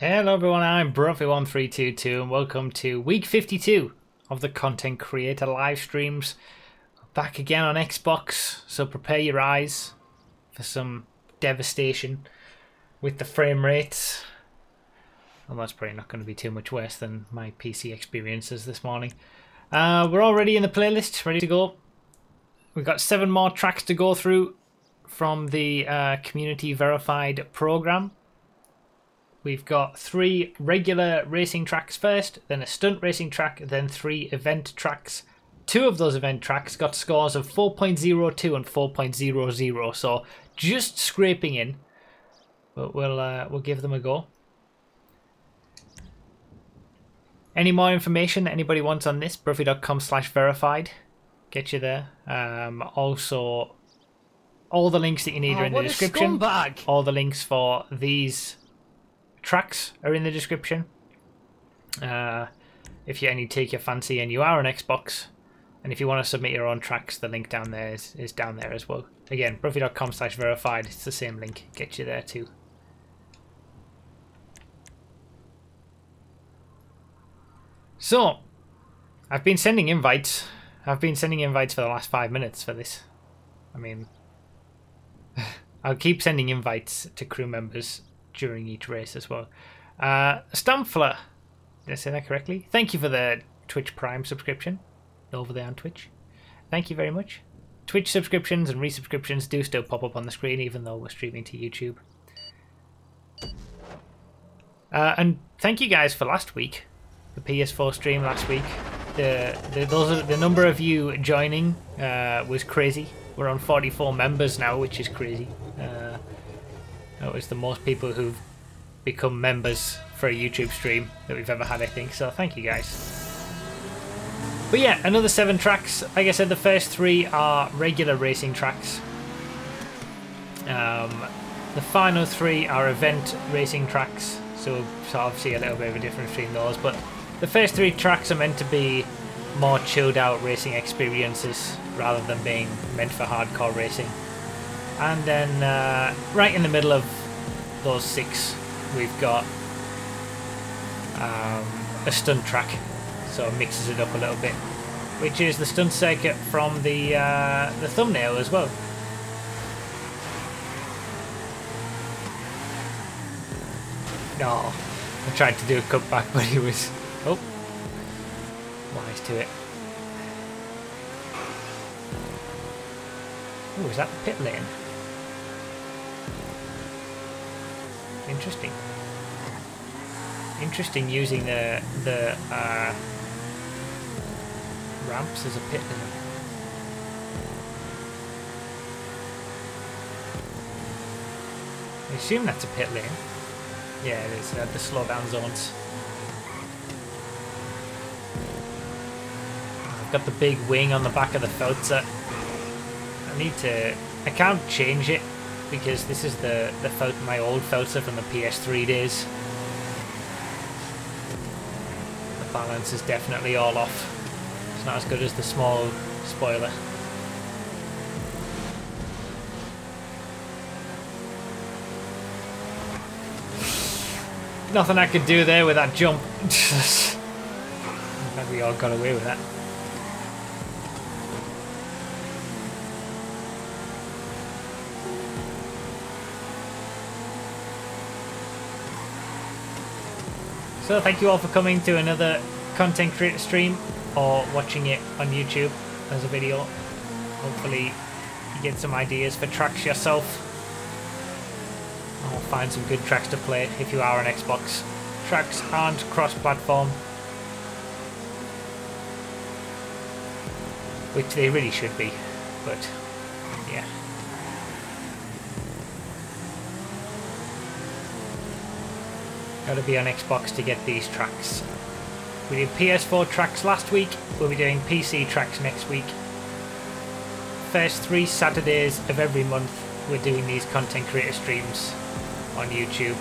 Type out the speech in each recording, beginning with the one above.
Hello everyone, I'm Bruffy1322 and welcome to week 52 of the Content Creator live streams. Back again on Xbox, so prepare your eyes for some devastation with the frame rates. Well, that's probably not going to be too much worse than my PC experiences this morning. We're already in the playlist, ready to go. We've got 7 more tracks to go through from the community verified program. We've got 3 regular racing tracks first, then a stunt racing track, then 3 event tracks. 2 of those event tracks got scores of 4.02 and 4.00, so just scraping in. But we'll give them a go. Any more information that anybody wants on this, bruffy.com/verified. Get you there. Also, all the links that you need are in the description. All the links for these tracks are in the description. If you any take your fancy and you are on Xbox, and if you want to submit your own tracks, the link down there is down there as well. Again, bruffy.com/verified. It's the same link. Get you there too. So, I've been sending invites. I've been sending invites for the last 5 minutes for this. I mean, I'll keep sending invites to crew members during each race as well. Stamfler, did I say that correctly? Thank you for the Twitch Prime subscription over there on Twitch. Thank you very much. Twitch subscriptions and resubscriptions do still pop up on the screen even though we're streaming to YouTube. And thank you guys for last week, the PS4 stream last week. The number of you joining was crazy. We're on 44 members now, which is crazy. That was the most people who've become members for a YouTube stream that we've ever had, I think. So thank you guys. But yeah, another 7 tracks. Like I said, the first 3 are regular racing tracks. The final 3 are event racing tracks. So obviously a little bit of a difference between those. But the first 3 tracks are meant to be more chilled out racing experiences rather than being meant for hardcore racing. And then right in the middle of those 6 we've got a stunt track, so it mixes it up a little bit, which is the stunt circuit from the thumbnail as well. No, I tried to do a cutback but he was wise to it. Oh, is that the pit lane? Interesting. Interesting using the ramps as a pit lane. I assume that's a pit lane. Yeah, it is. The slowdown zones. I've got the big wing on the back of the Feltzer. I can't change it because this is my old Feltzer from the PS3 days. The balance is definitely all off. It's not as good as the small spoiler. Nothing I could do there with that jump. I'm glad we all got away with that. So thank you all for coming to another content creator stream or watching it on YouTube as a video. Hopefully you get some ideas for tracks yourself. Or find some good tracks to play if you are on Xbox. Tracks aren't cross-platform, which they really should be, but yeah. Gotta be on Xbox to get these tracks. We did PS4 tracks last week, we'll be doing PC tracks next week. First 3 Saturdays of every month we're doing these content creator streams on YouTube.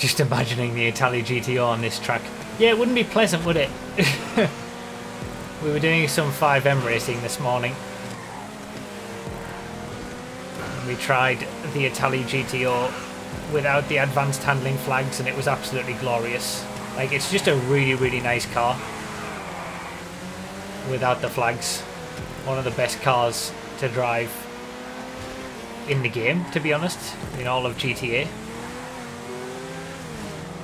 Just imagining the Italia GTO on this track. Yeah, it wouldn't be pleasant, would it? We were doing some 5M racing this morning. We tried the Italia GTO without the advanced handling flags, and it was absolutely glorious. Like, it's just a really, really nice car without the flags. One of the best cars to drive in the game, to be honest, in all of GTA.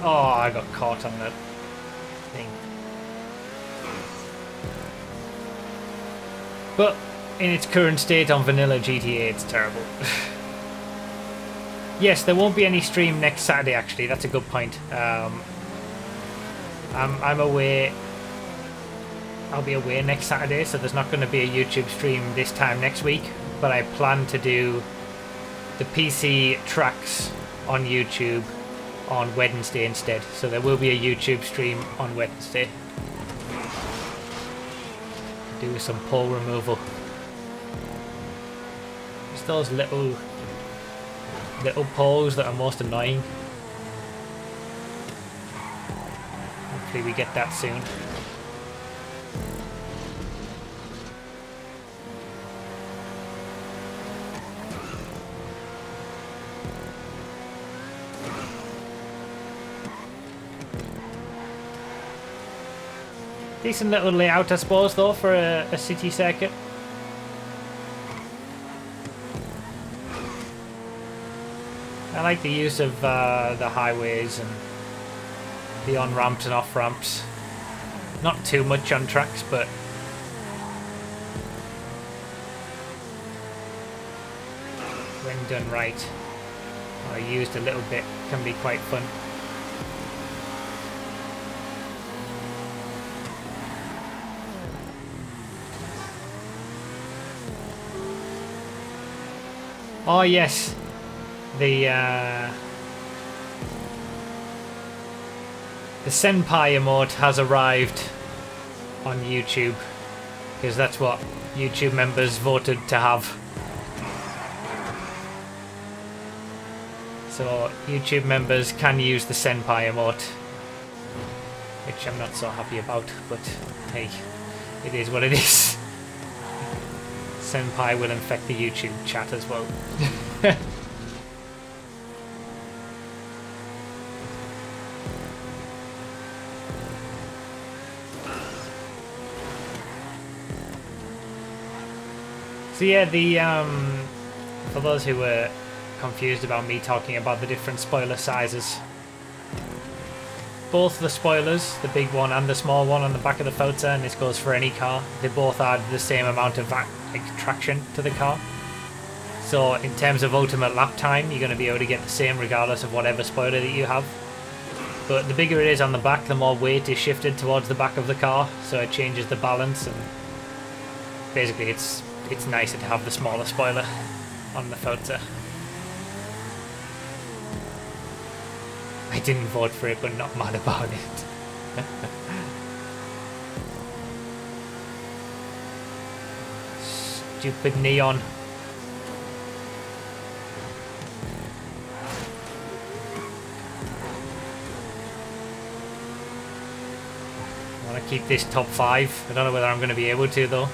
Oh, I got caught on that thing. But in its current state on vanilla GTA, it's terrible. Yes, there won't be any stream next Saturday, actually. That's a good point. I'm away. I'll be away next Saturday, so there's not going to be a YouTube stream this time next week. But I plan to do the PC tracks on YouTube on Wednesday instead. So there will be a YouTube stream on Wednesday. Do some pole removal. It's those little poles that are most annoying. Hopefully we get that soon. Decent little layout, I suppose, though, for a city circuit. I like the use of the highways and the on-ramps and off-ramps. Not too much on tracks, but when done right, or used a little bit, can be quite fun. Oh yes, the Senpai emote has arrived on YouTube, because that's what YouTube members voted to have. So YouTube members can use the Senpai emote, which I'm not so happy about, but hey, it is what it is. Senpai will infect the YouTube chat as well. So yeah, for those who were confused about me talking about the different spoiler sizes, both the spoilers, the big one and the small one on the back of the Forza, and this goes for any car, they both add the same amount of traction to the car. So in terms of ultimate lap time, you're going to be able to get the same regardless of whatever spoiler that you have. But the bigger it is on the back, the more weight is shifted towards the back of the car, so it changes the balance, and basically it's nicer to have the smaller spoiler on the Forza. I didn't vote for it, but not mad about it. Stupid neon. I want to keep this top 5. I don't know whether I'm going to be able to though.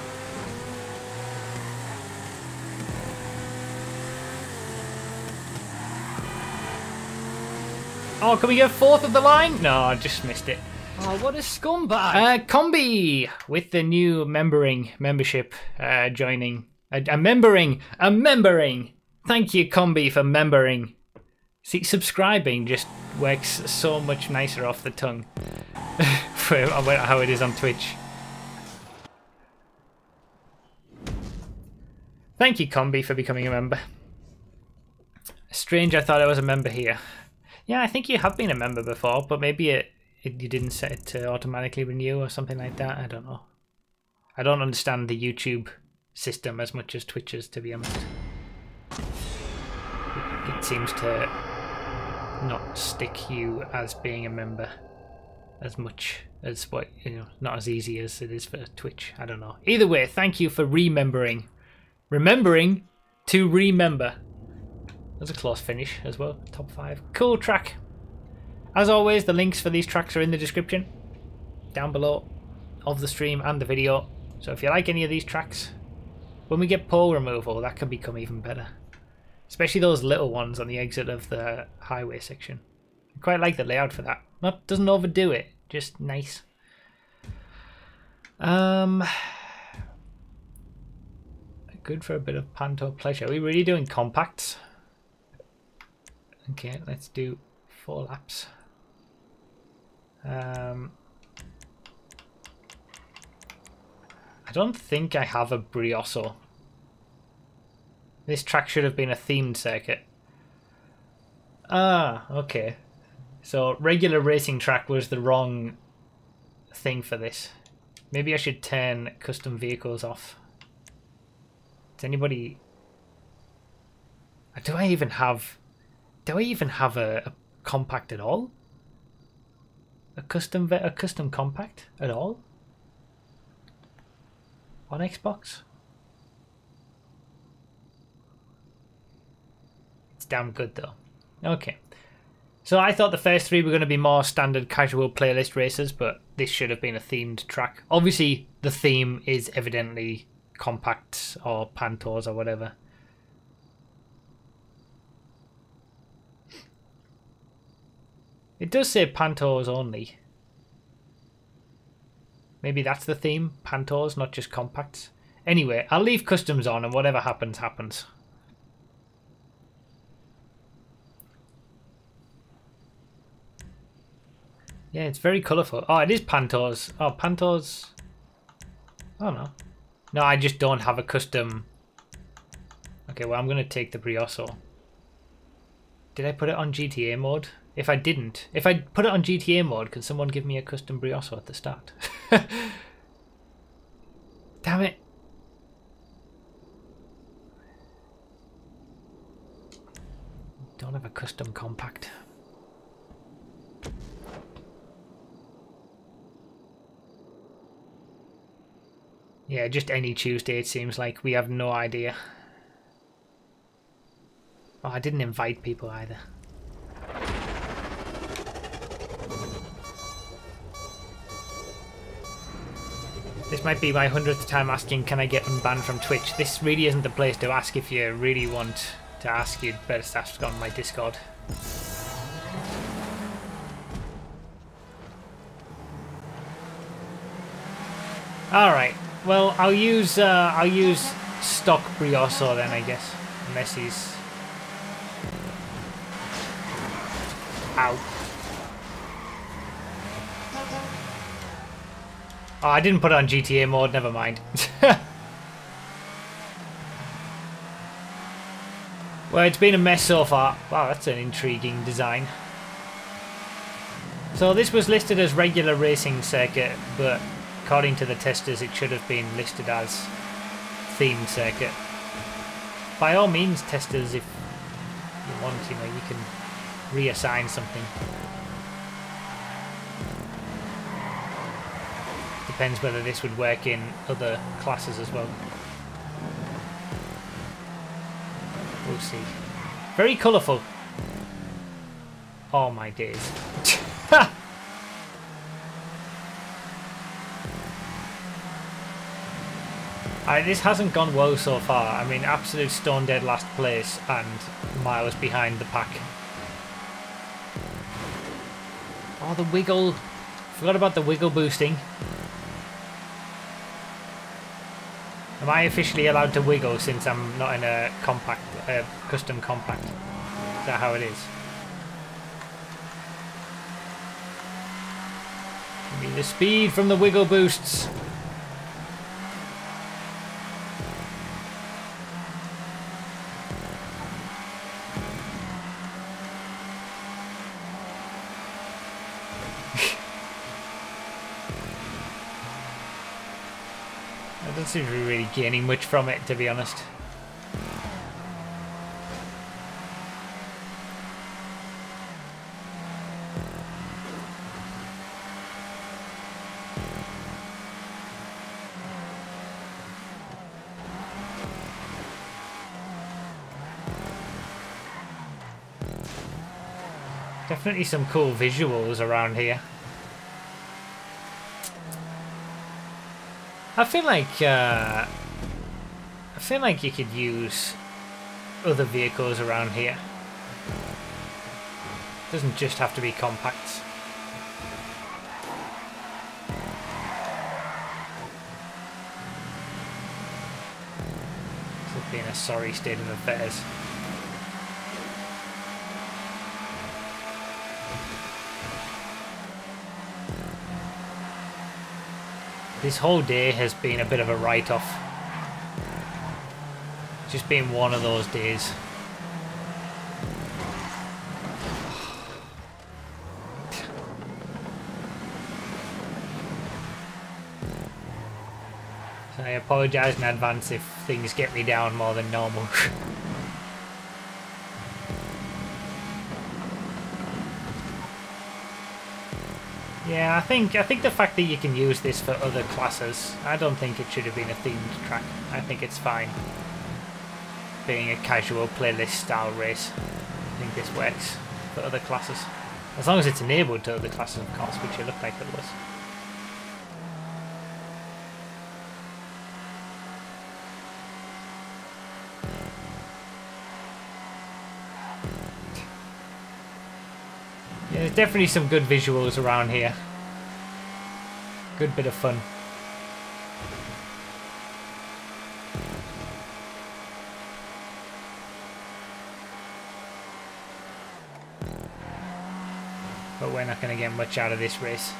Oh, can we get 4th of the line? No, I just missed it. Oh, what a scumbag! Combi with the new membership joining. A membering. Thank you, Combi, for membering. See, subscribing just works so much nicer off the tongue for how it is on Twitch. Thank you, Combi, for becoming a member. Strange, I thought I was a member here. Yeah, I think you have been a member before, but maybe you didn't set it to automatically renew or something like that. I don't know. I don't understand the YouTube system as much as Twitch's, to be honest. It seems to not stick you as being a member as much as what, not as easy as it is for Twitch. I don't know. Either way, thank you for remembering. Remembering to remember. That's a close finish as well. Top 5. Cool track. As always, the links for these tracks are in the description down below of the stream and the video. So if you like any of these tracks, when we get pole removal, that can become even better. Especially those little ones on the exit of the highway section. I quite like the layout for that. Doesn't overdo it, just nice. Good for a bit of panto pleasure. Are we really doing compacts? Okay, let's do 4 laps. I don't think I have a Brioso. This track should have been a themed circuit. Ah, okay. So regular racing track was the wrong thing for this. Maybe I should turn custom vehicles off. Does anybody... Do I even have a compact at all? A custom compact at all? On Xbox? It's damn good though. Okay. So I thought the first 3 were going to be more standard casual playlist races, but this should have been a themed track. Obviously the theme is evidently compacts or pantos or whatever. It does say pantos only. Maybe that's the theme, pantos, not just compacts. Anyway, I'll leave customs on and whatever happens, happens. Yeah, it's very colourful. Oh, it is pantos. Oh, pantos. Oh, no. No, I just don't have a custom. Okay, well, I'm going to take the Brioso. Did I put it on GTA mode? If I didn't, if I put it on GTA mode, can someone give me a custom Brioso at the start? Damn it. Don't have a custom compact. Yeah, just any Tuesday it seems like. We have no idea. Oh, I didn't invite people either. This might be my 100th time asking, can I get unbanned from Twitch? This really isn't the place to ask. If you really want to ask, you'd better ask on my Discord. Alright, well, I'll use stock Brioso then, I guess. Unless he's... Ow. Oh, I didn't put it on GTA mode, never mind. Well, it's been a mess so far. Wow, that's an intriguing design. So this was listed as regular racing circuit, but according to the testers it should have been listed as themed circuit. By all means, testers, if you want, you know, you can reassign something. Depends whether this would work in other classes as well. We'll see. Very colourful. Oh my days. This hasn't gone well so far. I mean, absolute stone dead last place and miles behind the pack. Oh, the wiggle. Forgot about the wiggle boosting. Am I officially allowed to wiggle since I'm not in a compact, custom compact? Is that how it is? Give me the speed from the wiggle boosts. I don't seem to be really gaining much from it, to be honest. Definitely some cool visuals around here. I feel like you could use other vehicles around here. Doesn't just have to be compacts. This has been a sorry state of affairs. This whole day has been a bit of a write-off. Just been one of those days. So I apologise in advance if things get me down more than normal. Yeah, I think the fact that you can use this for other classes, I don't think it should have been a themed track. I think it's fine being a casual playlist style race. I think this works for other classes. As long as it's enabled to other classes, of course, which it looked like it was. Yeah, there's definitely some good visuals around here. Good bit of fun. But we're not going to get much out of this race.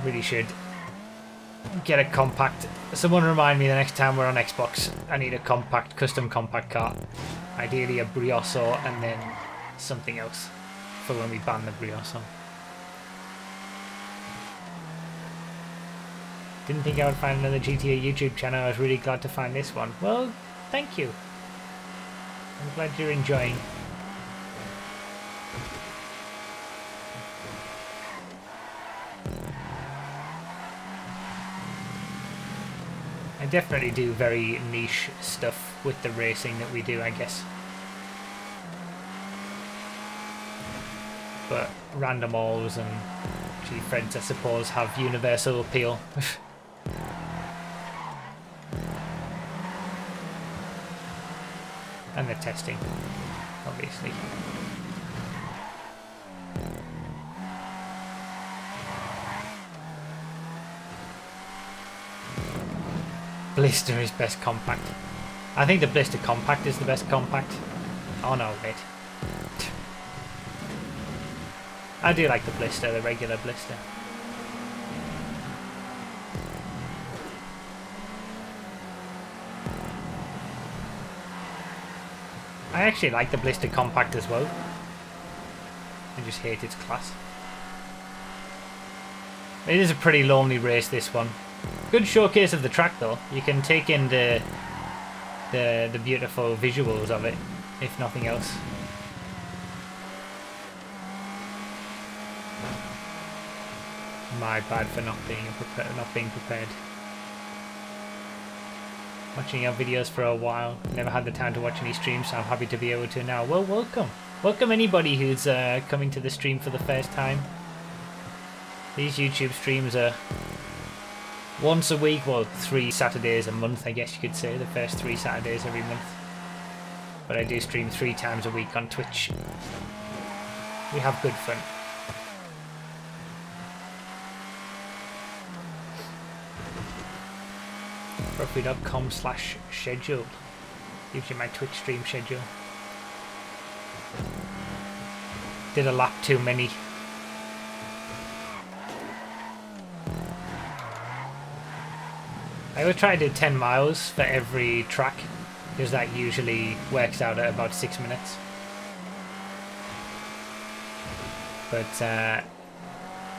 Really should get a compact. Someone remind me the next time we're on Xbox, I need a compact, custom compact car. Ideally a Brioso and then something else for when we ban the Brioso. Didn't think I would find another GTA YouTube channel. I was really glad to find this one. Well, thank you. I'm glad you're enjoying. I definitely do very niche stuff with the racing that we do, I guess. But random alls and G-Friends, I suppose, have universal appeal. And the testing, obviously. Blister is best compact. I think the Blister Compact is the best compact. Oh no, wait. I do like the Blister, the regular Blister. I actually like the Blister Compact as well. I just hate its class. It is a pretty lonely race, this one. Good showcase of the track though. You can take in the beautiful visuals of it, if nothing else. My bad for not being prepared. Watching your videos for a while. Never had the time to watch any streams, so I'm happy to be able to now. Well, welcome. Welcome anybody who's coming to the stream for the first time. These YouTube streams are once a week, well, 3 Saturdays a month, I guess you could say. The first 3 Saturdays every month. But I do stream 3 times a week on Twitch. We have good fun. Roughly.com/schedule gives you my Twitch stream schedule. Did a lap too many. I always try to do 10 miles for every track, because that usually works out at about 6 minutes. But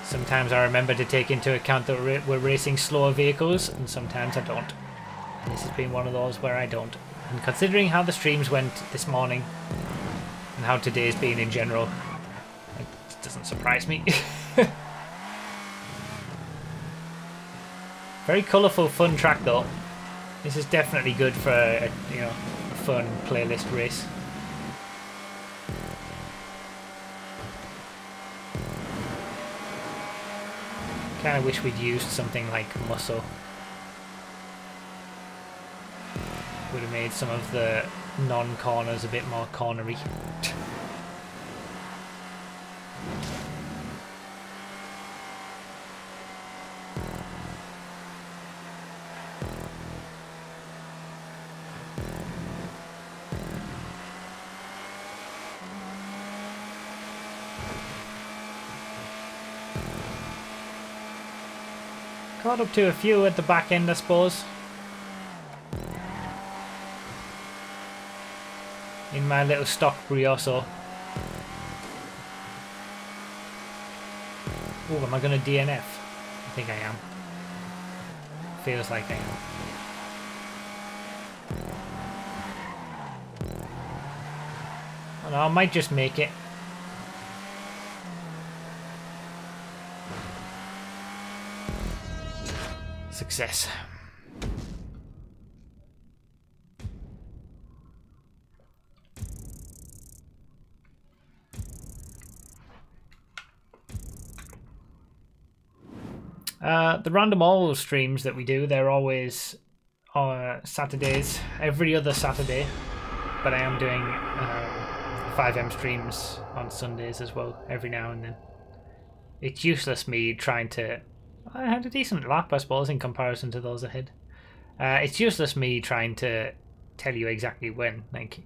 sometimes I remember to take into account that we're racing slower vehicles, and sometimes I don't. And this has been one of those where I don't. And considering how the streams went this morning, and how today's been in general, it doesn't surprise me. Very colourful, fun track though. This is definitely good for a fun playlist race. Kind of wish we'd used something like muscle. Would have made some of the non-corners a bit more cornery. Caught up to a few at the back end, I suppose. In my little stock Brioso. Oh, am I going to DNF? I think I am. Feels like I am. Oh no, I might just make it. Success. The random all streams that we do, they're always Saturdays, every other Saturday, but I am doing 5M streams on Sundays as well, every now and then. It's useless me trying to... I had a decent lap, I suppose, in comparison to those ahead. It's useless me trying to tell you exactly when. Like,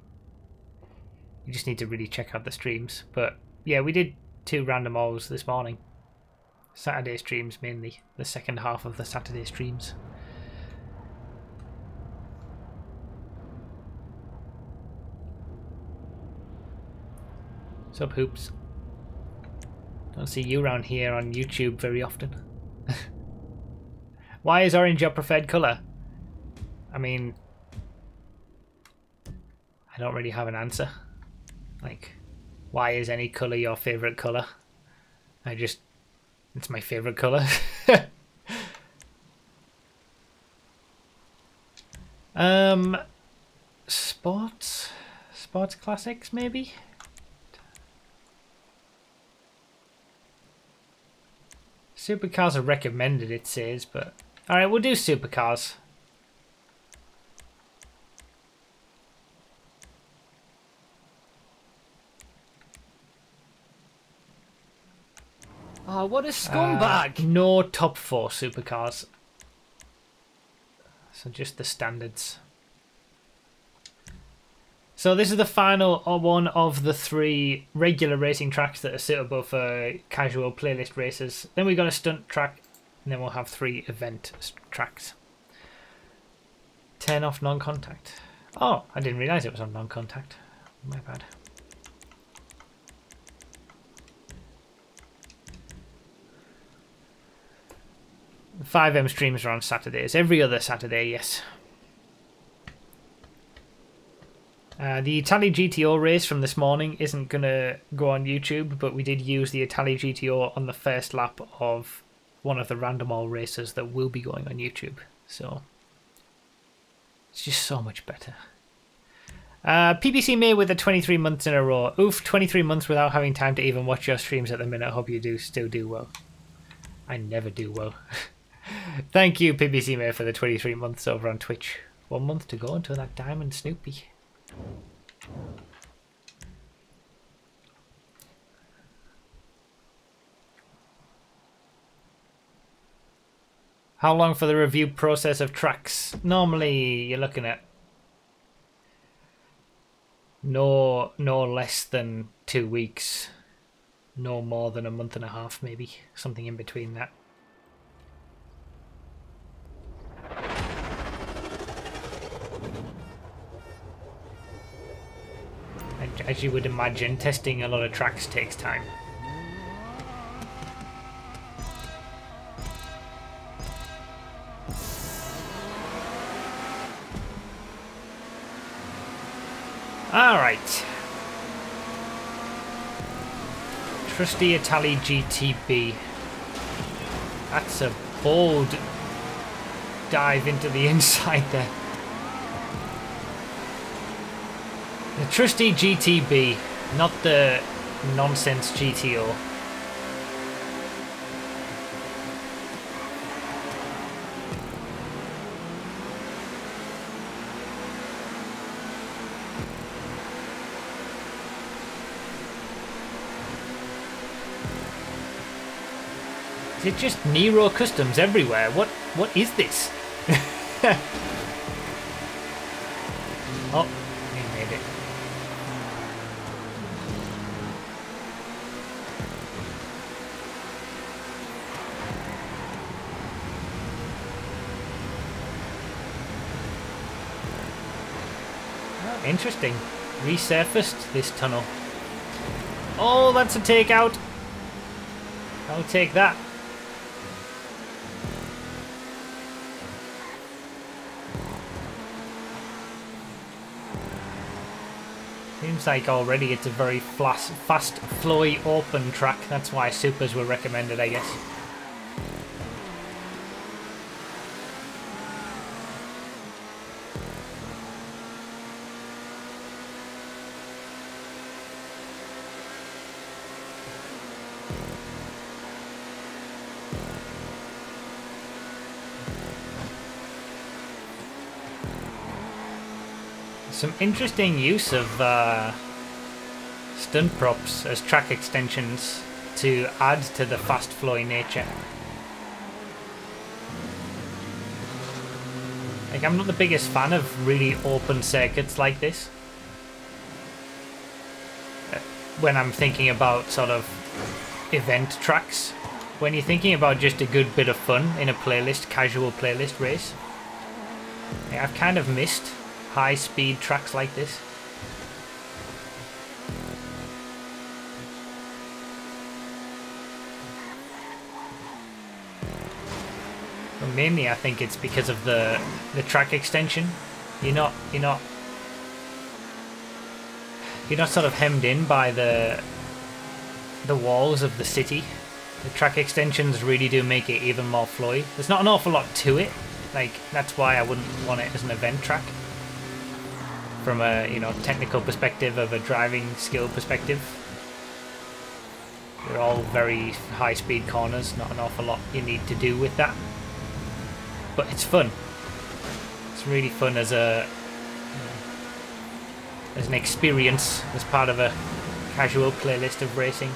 you just need to really check out the streams. But yeah, we did 2 random alls this morning. Saturday streams mainly, the second half of the Saturday streams. What's up, Hoops? Don't see you around here on YouTube very often. Why is orange your preferred colour? I mean, I don't really have an answer. Like, why is any colour your favourite colour? It's my favourite colour. Sports classics maybe? Supercars are recommended, it says, but... Alright, we'll do supercars. Oh, what a scumbag! No top 4 supercars. So just the standards. So this is the final one of the 3 regular racing tracks that are suitable for casual playlist races. Then we got a stunt track, and then we'll have 3 event tracks. 10 off non-contact. Oh, I didn't realise it was on non-contact. My bad. The 5M streams are on Saturdays. Every other Saturday, yes. The Italy GTO race from this morning isn't going to go on YouTube, but we did use the Italy GTO on the first lap of one of the random all races that will be going on YouTube. So, it's just so much better. PPC May with the 23 months in a row. Oof, 23 months without having time to even watch your streams at the minute. I hope you still do well. I never do well. Thank you, PPC May, for the 23 months over on Twitch. 1 month to go until that Diamond Snoopy. How long for the review process of tracks? Normally you're looking at no less than 2 weeks, no more than a month and a half, maybe something in between that. As you would imagine, testing a lot of tracks takes time. Alright. Trusty Italy GTB. That's a bold dive into the inside there. The trusty GTB, not the nonsense GTO. Is it just Nero customs everywhere? What is this? Oh, he made it. Oh, interesting. Resurfaced this tunnel. Oh, that's a takeout. I'll take that. Seems like already it's a very fast, flowy, open track. That's why supers were recommended, I guess. Some interesting use of stunt props as track extensions to add to the fast flowing nature. Like, I'm not the biggest fan of really open circuits like this. When I'm thinking about sort of event tracks. When you're thinking about just a good bit of fun in a playlist, casual playlist race. Yeah, I've kind of missed high-speed tracks like this. But mainly, I think it's because of the track extension. You're not sort of hemmed in by the walls of the city. The track extensions really do make it even more flowy. There's not an awful lot to it. Like, that's why I wouldn't want it as an event track. From a, technical perspective, of a driving skill perspective. They're all very high-speed corners, not an awful lot you need to do with that. But it's fun. It's really fun as an experience, as part of a casual playlist of racing,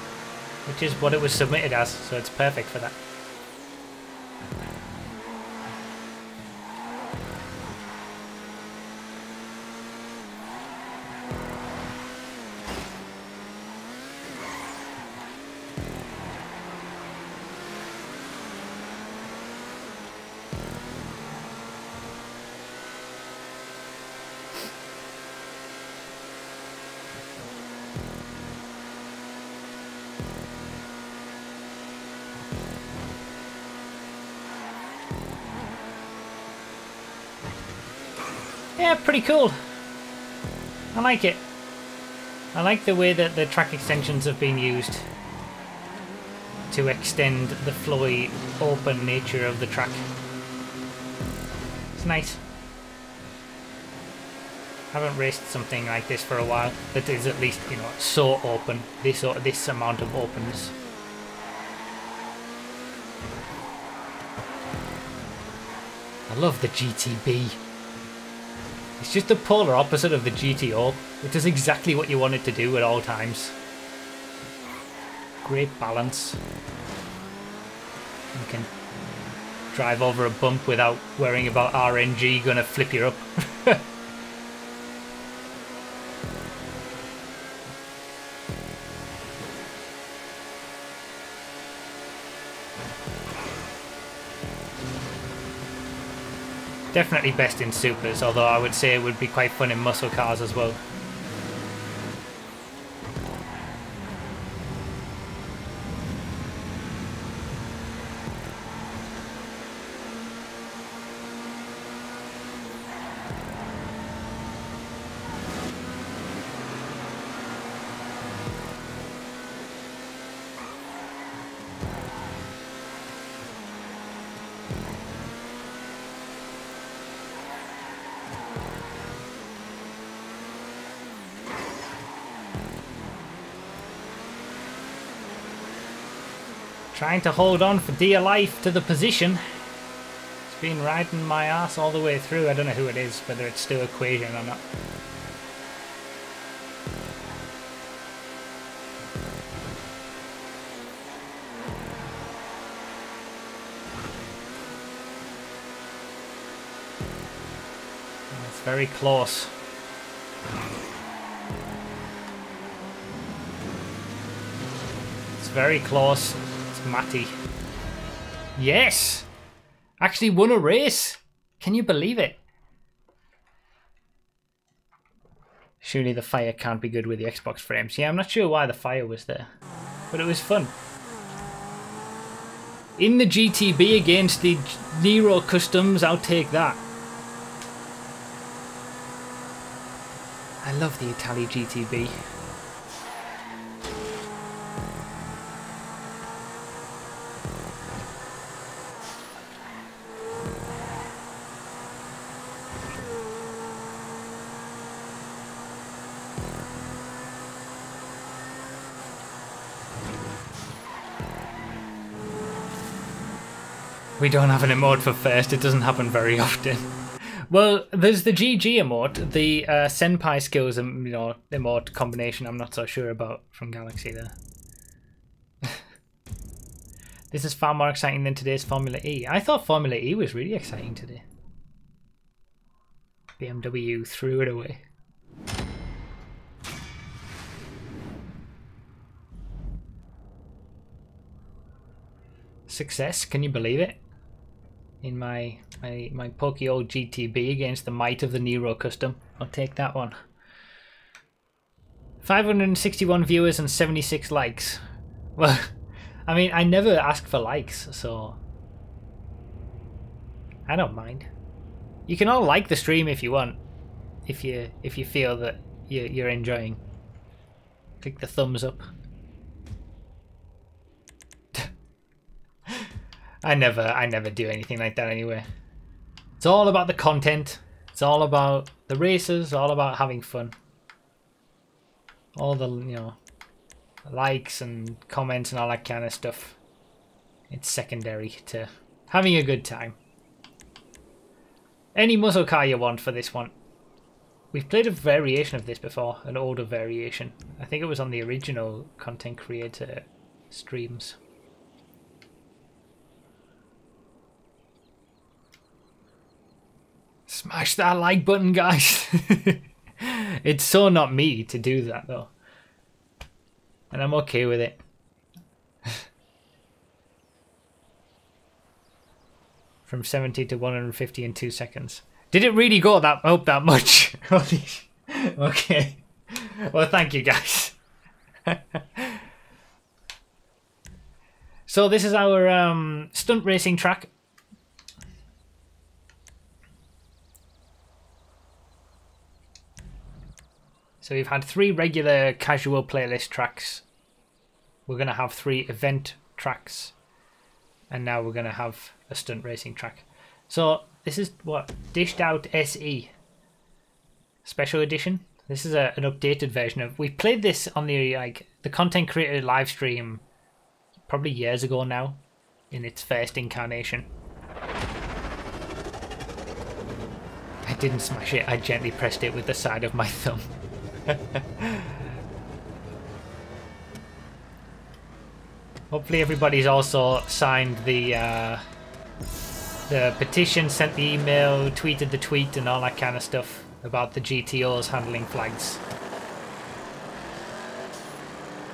which is what it was submitted as, so it's perfect for that. Yeah, pretty cool. I like it. I like the way that the track extensions have been used to extend the flowy, open nature of the track. It's nice. I haven't raced something like this for a while that is at least, so open. This amount of openness. I love the GTB. It's just the polar opposite of the GTO. It does exactly what you want it to do at all times. Great balance. You can drive over a bump without worrying about RNG gonna flip you up. Definitely best in supers, although I would say it would be quite fun in muscle cars as well. Trying to hold on for dear life to the position. It's been riding my ass all the way through. I don't know who it is, whether it's still Equation or not. It's very close. It's very close. It's Matty. Yes! Actually won a race! Can you believe it? Surely the fire can't be good with the Xbox frames. Yeah, I'm not sure why the fire was there. But it was fun. In the GTB against the Nero Customs, I'll take that. I love the Italy GTB. We don't have an emote for first, it doesn't happen very often. Well, there's the GG emote, the Senpai skills emote combination I'm not so sure about from Galaxy there. This is far more exciting than today's Formula E. I thought Formula E was really exciting today. BMW threw it away. Success, can you believe it? In my pokey old GTB against the might of the Nero Custom. I'll take that one. 561 viewers and 76 likes. Well, I mean, I never ask for likes, so I don't mind. You can all like the stream if you want, if you feel that you're enjoying. Click the thumbs up. I never do anything like that anyway. It's all about the content. It's all about the races, all about having fun. All the, likes and comments and all that kind of stuff. It's secondary to having a good time. Any muscle car you want for this one. We've played a variation of this before, an older variation. I think it was on the original content creator streams. Smash that like button, guys. It's so not me to do that, though. And I'm okay with it. From 70 to 150 in 2 seconds. Did it really go up that much? Okay. Well, thank you, guys. So this is our stunt racing track. So we've had 3 regular casual playlist tracks. We're going to have 3 event tracks. And now we're going to have a stunt racing track. So this is what? Dished Out SE. Special edition. This is an updated version of... We played this on the content creator live stream probably years ago now. In its first incarnation. I didn't smash it. I gently pressed it with the side of my thumb. Hopefully everybody's also signed the petition, sent the email, tweeted the tweet and all that kind of stuff about the GTOs handling flags.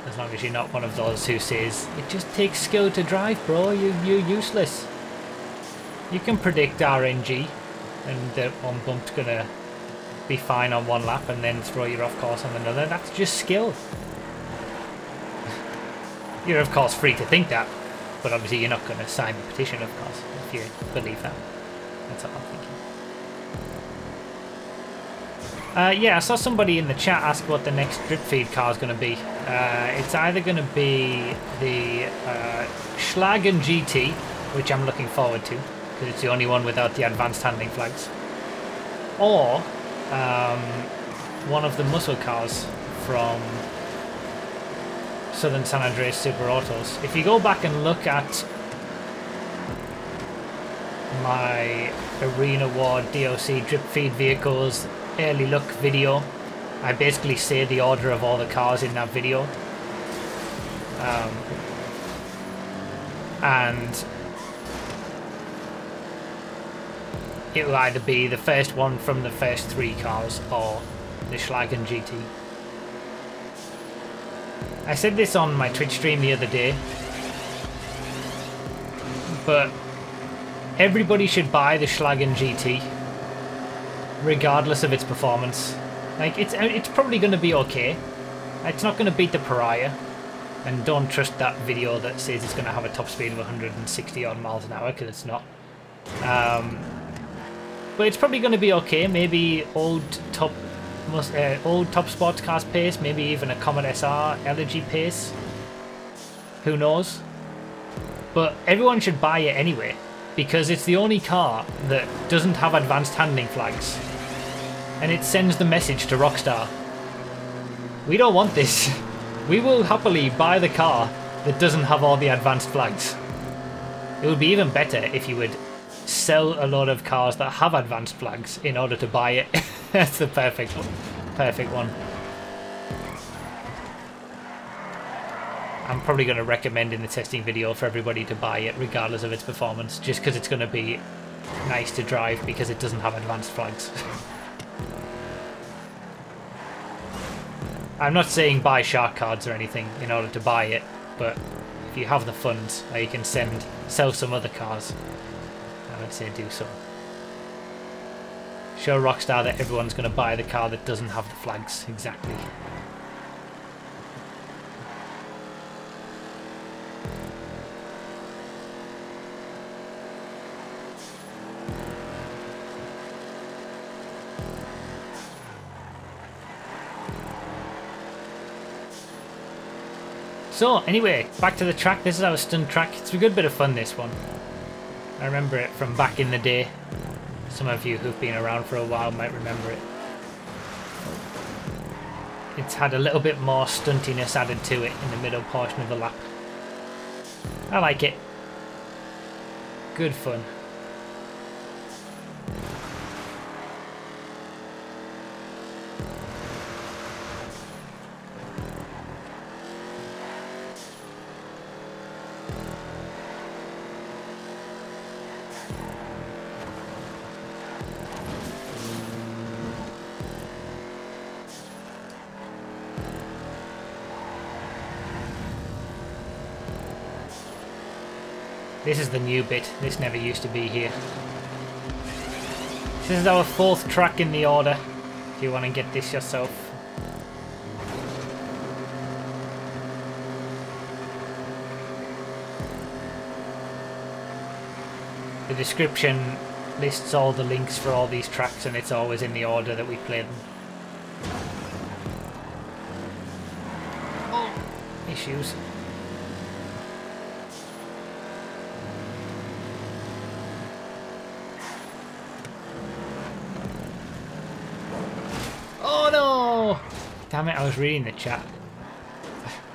As long as you're not one of those who says, it just takes skill to drive, bro, you're useless. You can predict RNG and that one bump's gonna be fine on one lap and then throw you off course on another. That's just skill. You're of course free to think that, but obviously you're not going to sign the petition, of course, if you believe that. That's all I'm thinking. Yeah, I saw somebody in the chat ask what the next drip feed car is going to be. It's either going to be the Schlagen GT, which I'm looking forward to because it's the only one without the advanced handling flags, or one of the muscle cars from Southern San Andreas Super Autos. If you go back and look at my Arena War DOC drip feed vehicles early look video, I basically say the order of all the cars in that video. And it will either be the first one from the first 3 cars or the Schlagen GT. I said this on my Twitch stream the other day, but everybody should buy the Schlagen GT regardless of its performance. Like, it's probably going to be okay. It's not going to beat the Pariah, and don't trust that video that says it's going to have a top speed of 160 odd miles an hour, because it's not. But it's probably going to be okay. Maybe old top sports cars pace, maybe even a Comet SR Elegy pace. Who knows? But everyone should buy it anyway, because it's the only car that doesn't have advanced handling flags. And it sends the message to Rockstar: we don't want this. We will happily buy the car that doesn't have all the advanced flags. It would be even better if you would sell a lot of cars that have advanced flags in order to buy it. That's the perfect one. I'm probably going to recommend in the testing video for everybody to buy it regardless of its performance, just because it's going to be nice to drive because it doesn't have advanced flags. I'm not saying buy shark cards or anything in order to buy it, but if you have the funds, or you can sell some other cars, I would say do so. Show Rockstar that everyone's going to buy the car that doesn't have the flags. Exactly. So, anyway, back to the track. This is our stunt track. It's a good bit of fun, this one. I remember it from back in the day. Some of you who've been around for a while might remember it. It's had a little bit more stuntiness added to it in the middle portion of the lap. I like it. Good fun. This is the new bit. This never used to be here. This is our 4th track in the order, if you want to get this yourself. The description lists all the links for all these tracks, and it's always in the order that we play them. Oh, issues. Damn it, I was reading the chat.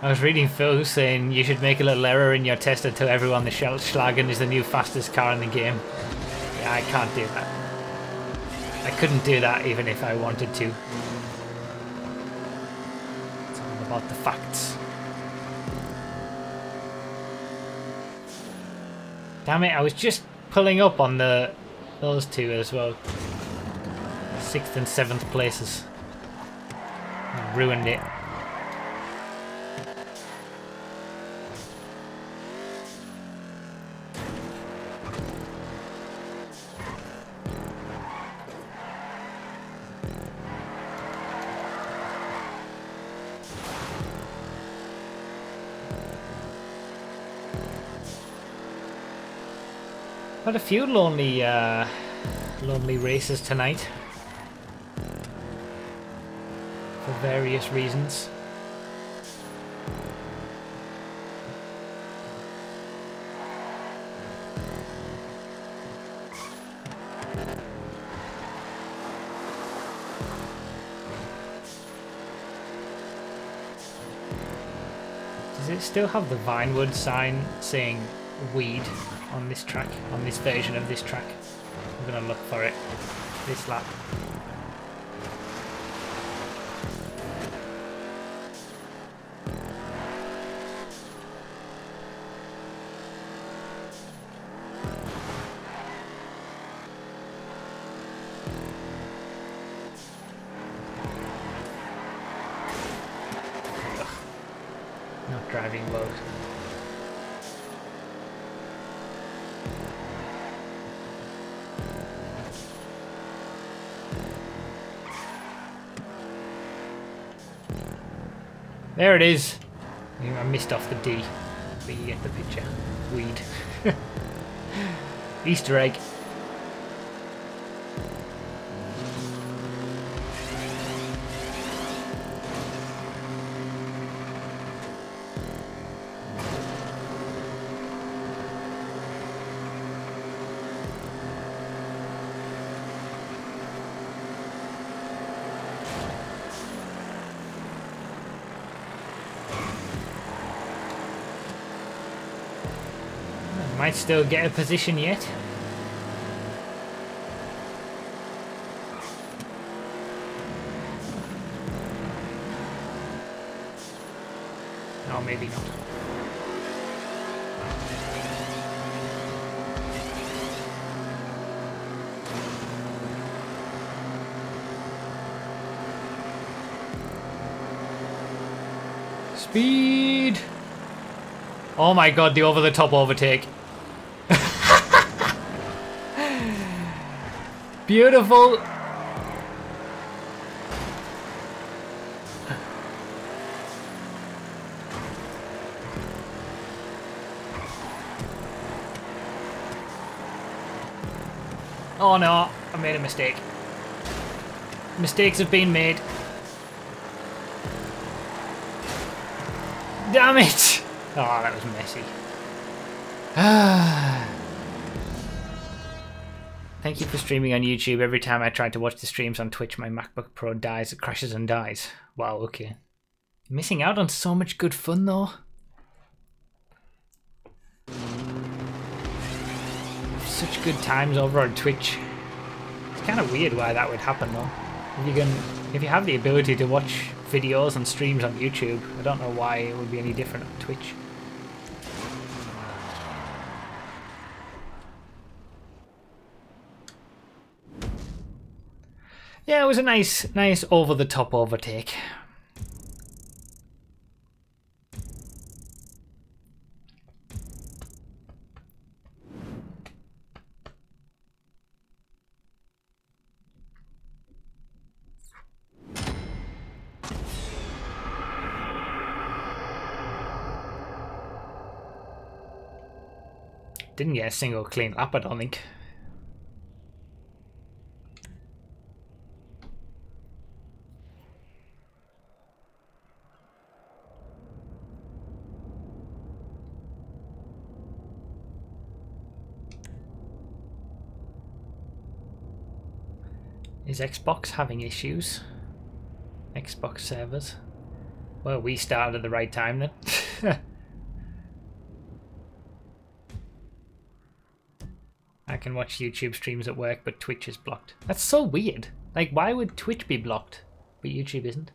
I was reading Phil saying you should make a little error in your test and tell everyone the Schlagen is the new fastest car in the game. Yeah, I can't do that. I couldn't do that even if I wanted to. It's all about the facts. Damn it, I was just pulling up on those two as well. 6th and 7th places. Ruined it. Had a few lonely races tonight. For various reasons. it still have the Vinewood sign saying weed on this track, on this version of this track? I'm gonna look for it this lap. Not driving well. There it is. I missed off the D, but you get the picture. Weed. Easter egg. Might still get a position yet. No, maybe not. Speed! Oh my god, the over-the-top overtake. Beautiful. Oh no, I made a mistake. Mistakes have been made. Damn it! Oh, that was messy. Thank you for streaming on YouTube. Every time I try to watch the streams on Twitch, my MacBook Pro dies. It crashes and dies. Wow, okay. Missing out on so much good fun, though. Such good times over on Twitch. It's kind of weird why that would happen, though. If you have the ability to watch videos and streams on YouTube, I don't know why it would be any different on Twitch. Yeah, it was a nice over-the-top overtake. Didn't get a single clean lap, I don't think. Is Xbox having issues? Xbox servers? Well, we started at the right time then. I can watch YouTube streams at work, but Twitch is blocked. That's so weird. Like, why would Twitch be blocked, but YouTube isn't?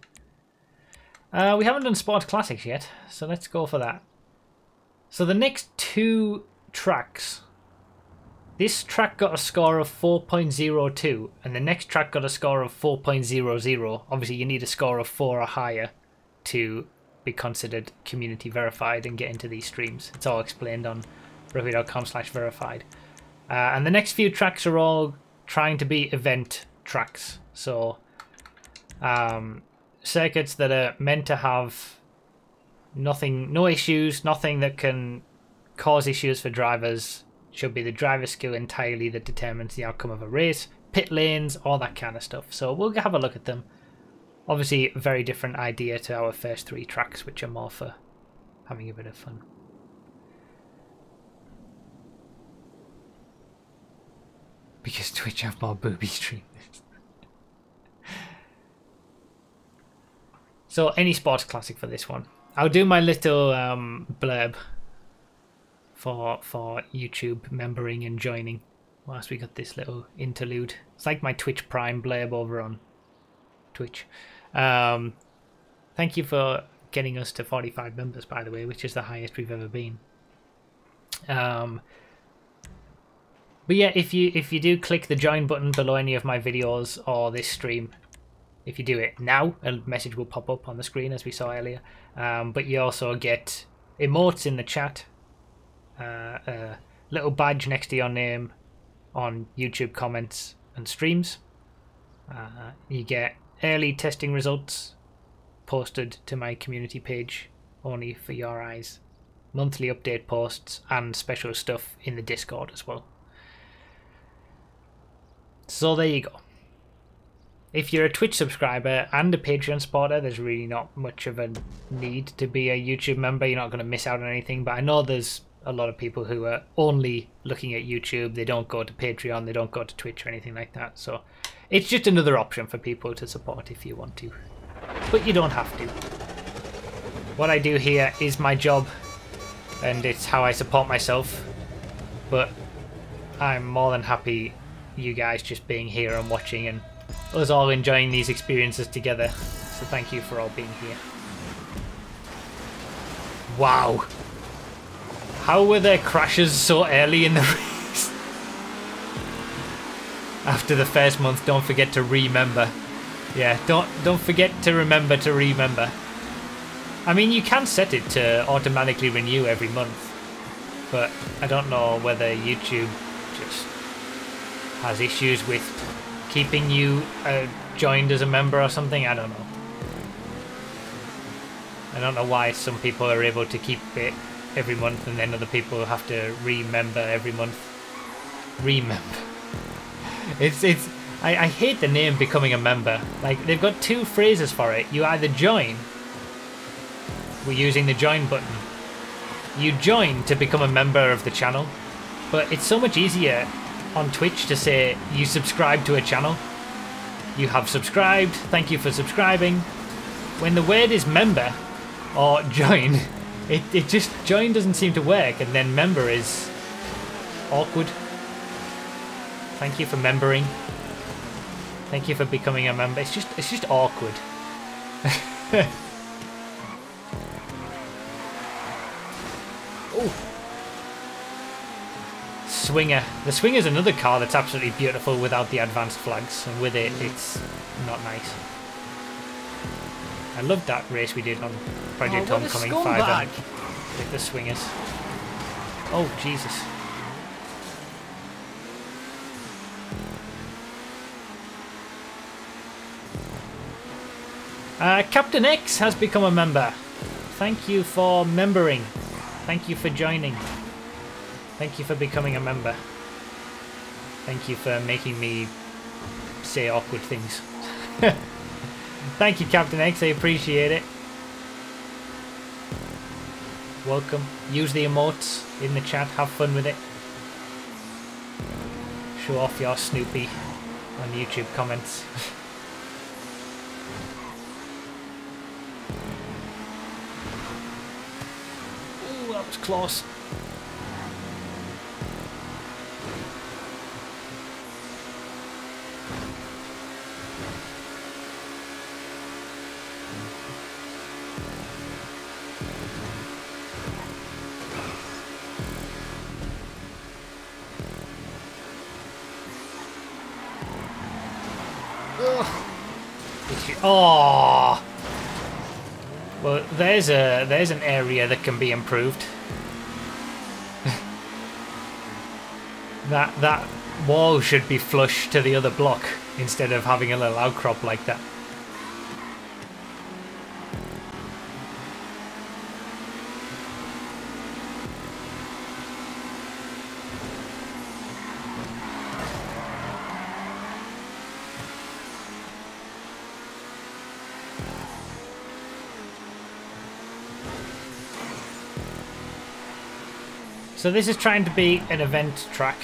We haven't done Sports Classics yet, so let's go for that. So the next two tracks... This track got a score of 4.02, and the next track got a score of 4.00. Obviously, you need a score of 4 or higher to be considered community verified and get into these streams. It's all explained on rugby.com/verified. And the next few tracks are all trying to be event tracks. So, circuits that are meant to have no issues, nothing that can cause issues for drivers. Should be the driver skill entirely that determines the outcome of a race, pit lanes, all that kind of stuff. So we'll have a look at them. Obviously, a very different idea to our first 3 tracks, which are more for having a bit of fun. Because Twitch have more booby streamers. So any Sports Classic for this one. I'll do my little blurb for YouTube membering and joining whilst we got this little interlude. It's like my Twitch Prime blurb over on Twitch. Thank you for getting us to 45 members, by the way, which is the highest we've ever been. But yeah, if you do click the join button below any of my videos or this stream, if you do it now, a message will pop up on the screen as we saw earlier. But you also get emotes in the chat, a little badge next to your name on YouTube comments and streams. You get early testing results posted to my community page only for your eyes, monthly update posts, and special stuff in the Discord as well. So there you go. If you're a Twitch subscriber and a Patreon supporter, there's really not much of a need to be a YouTube member. You're not going to miss out on anything, but I know there's a lot of people who are only looking at YouTube. They don't go to Patreon, they don't go to Twitch or anything like that. So it's just another option for people to support if you want to. But you don't have to. What I do here is my job, and it's how I support myself. But I'm more than happy you guys just being here and watching and us all enjoying these experiences together. So thank you for all being here. Wow. How were there crashes so early in the race? After the first month, don't forget to remember. Yeah, don't forget to remember to remember. I mean, you can set it to automatically renew every month, but I don't know whether YouTube just has issues with keeping you joined as a member or something. I don't know. I don't know why some people are able to keep it every month and then other people have to remember every month. Remember. I hate the name becoming a member. Like, they've got two phrases for it. You either join, we're using the join button. You join to become a member of the channel, but it's so much easier on Twitch to say you subscribe to a channel. You have subscribed, thank you for subscribing. When the word is member or join, it just, join doesn't seem to work, and then member is awkward. Thank you for membering. Thank you for becoming a member. It's just awkward. Oh. Swinger. The Swinger's another car that's absolutely beautiful without the advanced flags, and with it, it's not nice. I loved that race we did on Project Homecoming 5 with the Swingers. Oh, Jesus. Captain X has become a member. Thank you for membering. Thank you for joining. Thank you for becoming a member. Thank you for making me say awkward things. Thank you, Captain X. I appreciate it. Welcome. Use the emotes in the chat. Have fun with it. Show off your Snoopy on YouTube comments. Ooh, that was close. Oh, well, there's an area that can be improved. that wall should be flush to the other block instead of having a little outcrop like that. So this is trying to be an event track.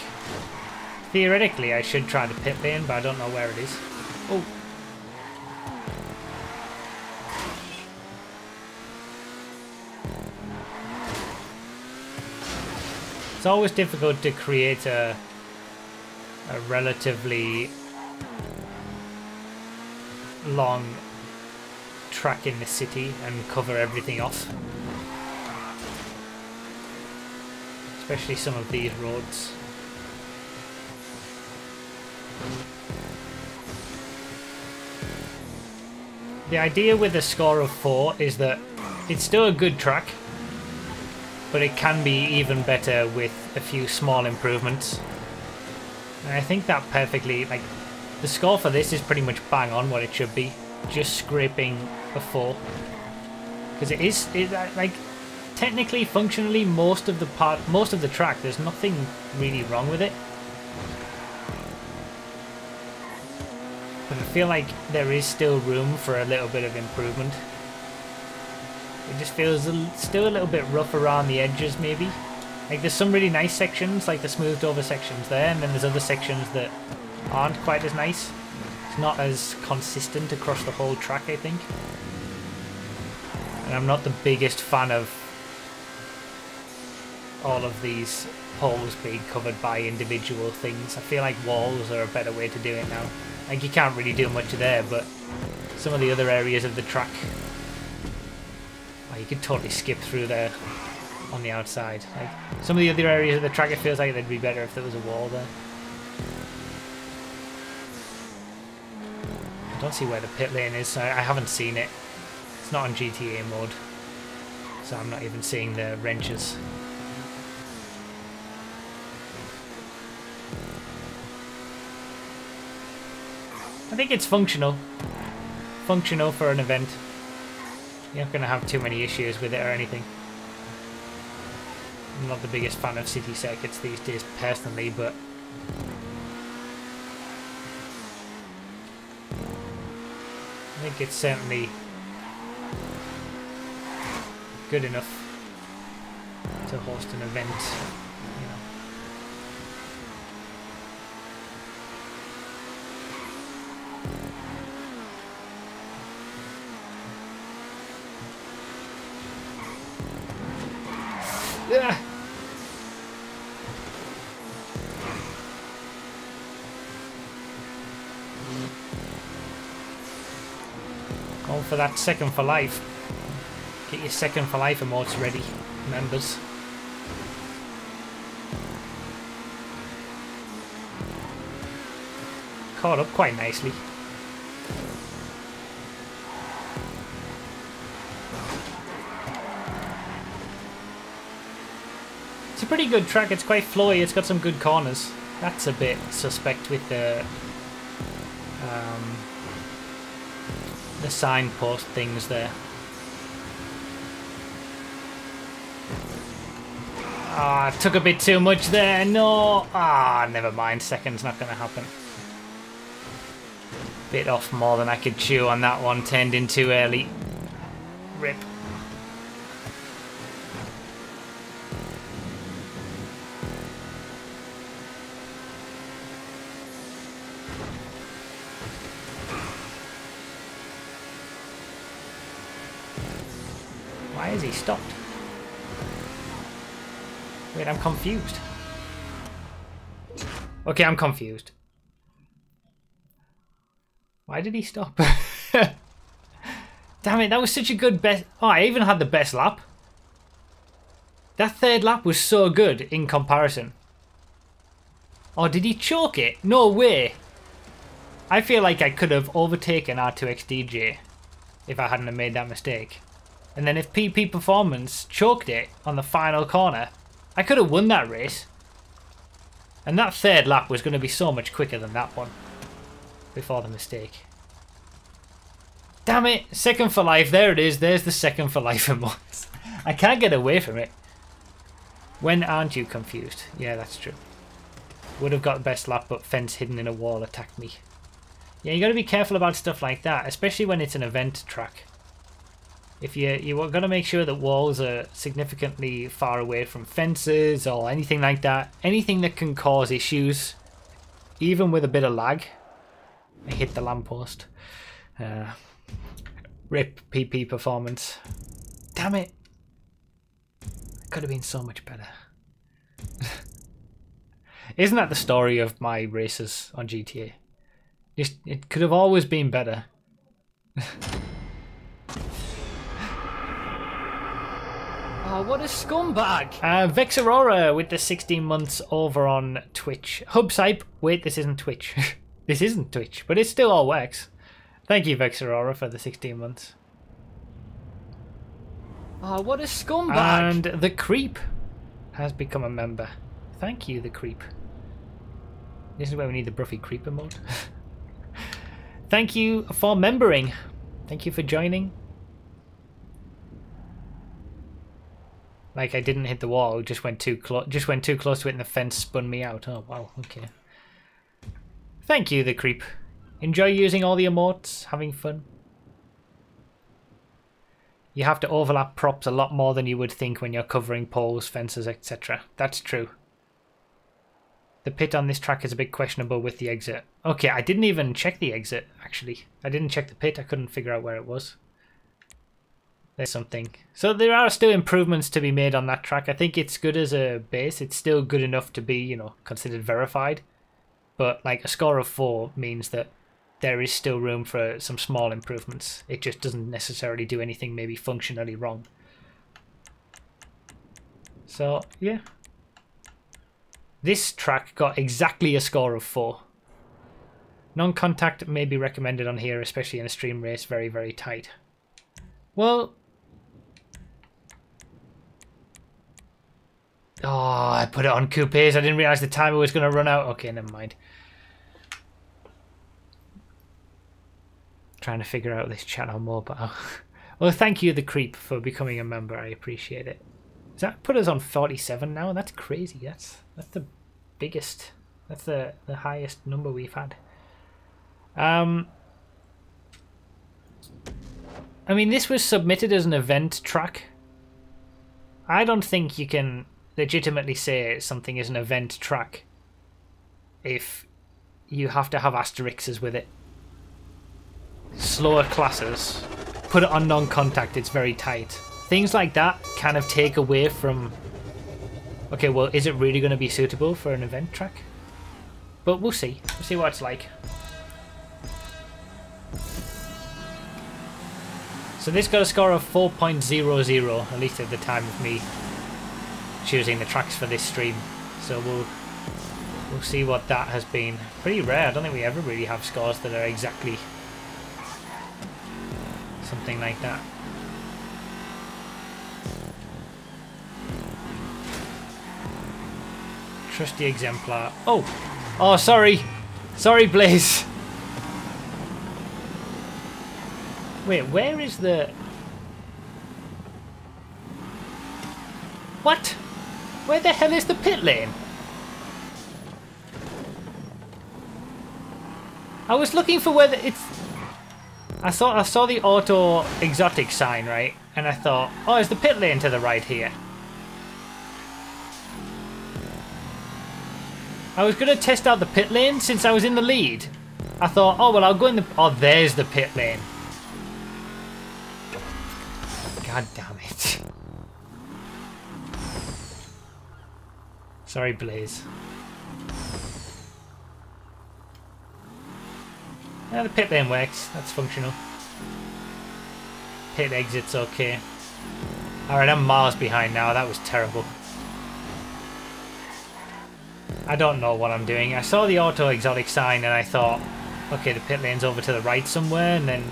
Theoretically, I should try the pit lane, but I don't know where it is. Oh. It's always difficult to create a relatively long track in the city and cover everything off. Especially some of these roads. The idea with a score of 4 is that it's still a good track, but it can be even better with a few small improvements. And I think that perfectly, like, the score for this is pretty much bang on what it should be, just scraping a 4. Because it is, like, technically, functionally, most of the track, there's nothing really wrong with it. But I feel like there is still room for a little bit of improvement. It just feels still a little bit rough around the edges, maybe. Like, there's some really nice sections, like the smoothed over sections there, and then there's other sections that aren't quite as nice. It's not as consistent across the whole track, I think. And I'm not the biggest fan of all of these holes being covered by individual things. I feel like walls are a better way to do it now. Like, you can't really do much there, but some of the other areas of the track, oh, you could totally skip through there on the outside. Like, some of the other areas of the track, it feels like they'd be better if there was a wall there. I don't see where the pit lane is. I haven't seen it. It's not on GTA mode, so I'm not even seeing the wrenches. I think it's functional. Functional for an event. You're not going to have too many issues with it or anything. I'm not the biggest fan of city circuits these days personally, but I think it's certainly good enough to host an event, you know. Yeah. Going for that second for life. Get your second for life emotes ready, members. Caught up quite nicely. It's a pretty good track, it's quite flowy, it's got some good corners. That's a bit suspect with the signpost things there. Ah, took a bit too much there, no! Ah, never mind, second's not going to happen. Bit off more than I could chew on that one, turned in too early. Rip. Why is he stopped? Wait, I'm confused. Okay, I'm confused. Why did he stop? Damn it, that was such a good best... Oh, I even had the best lap. That third lap was so good in comparison. Oh, did he choke it? No way. I feel like I could have overtaken R2XDJ if I hadn't have made that mistake. And then if PP Performance choked it on the final corner, I could have won that race. And that third lap was going to be so much quicker than that one. Before the mistake. Damn it! Second for life. There it is. There's the second for life emotes. I can't get away from it. When aren't you confused? Yeah, that's true. Would have got the best lap, but fence hidden in a wall attacked me. Yeah, you got to be careful about stuff like that, especially when it's an event track. If you've got to make sure that walls are significantly far away from fences or anything like that. Anything that can cause issues, even with a bit of lag. I hit the lamppost. Rip PP Performance. Damn it. Could have been so much better. Isn't that the story of my races on GTA? Just, it could have always been better. Oh, what a scumbag! Vex Aurora with the 16 months over on Twitch. Hubsype. Wait, this isn't Twitch. This isn't Twitch, but it still all works. Thank you, Vex Aurora, for the 16 months. Oh, what a scumbag! And the Creep has become a member. Thank you, the Creep. This is where we need the Bruffy Creeper mode. Thank you for membering. Thank you for joining. Like I didn't hit the wall, just went too close. Just went too close to it, and the fence spun me out. Oh wow, okay. Thank you, the Creep. Enjoy using all the emotes, having fun. You have to overlap props a lot more than you would think when you're covering poles, fences, etc. That's true. The pit on this track is a bit questionable with the exit. Okay, I didn't even check the exit, actually. I didn't check the pit, I couldn't figure out where it was. There's something. So there are still improvements to be made on that track. I think it's good as a base. It's still good enough to be, you know, considered verified. But like a score of 4 means that there is still room for some small improvements. It just doesn't necessarily do anything maybe functionally wrong. So, yeah. This track got exactly a score of 4. Non-contact may be recommended on here, especially in a stream race, very, very tight. Well... Oh, I put it on coupes. I didn't realise the timer was going to run out. Okay, never mind. Trying to figure out this chat on mobile. Well, thank you, the Creep, for becoming a member. I appreciate it. Does that put us on 47 now? That's crazy. That's the biggest. That's the highest number we've had. I mean, this was submitted as an event track. I don't think you can legitimately say something is an event track if you have to have asterisks with it. Slower classes, put it on non-contact, it's very tight. Things like that kind of take away from... Okay, well, is it really going to be suitable for an event track? But we'll see. We'll see what it's like. So this got a score of 4.00, at least at the time of me choosing the tracks for this stream. So we'll see what that has been. Pretty rare. I don't think we ever really have scores that are exactly something like that. Trusty exemplar. Oh, sorry. Sorry, Blaze. Wait, where is the... What? Where the hell is the pit lane? I was looking for where it's... I saw the auto exotic sign, right? And I thought, oh, is the pit lane to the right here? I was going to test out the pit lane since I was in the lead. I thought, oh, well, I'll go in the... Oh, there's the pit lane. God damn it. Sorry, Blaze. Yeah, the pit lane works. That's functional. Pit exit's okay. Alright, I'm miles behind now. That was terrible. I don't know what I'm doing. I saw the auto exotic sign and I thought, okay, the pit lane's over to the right somewhere, and then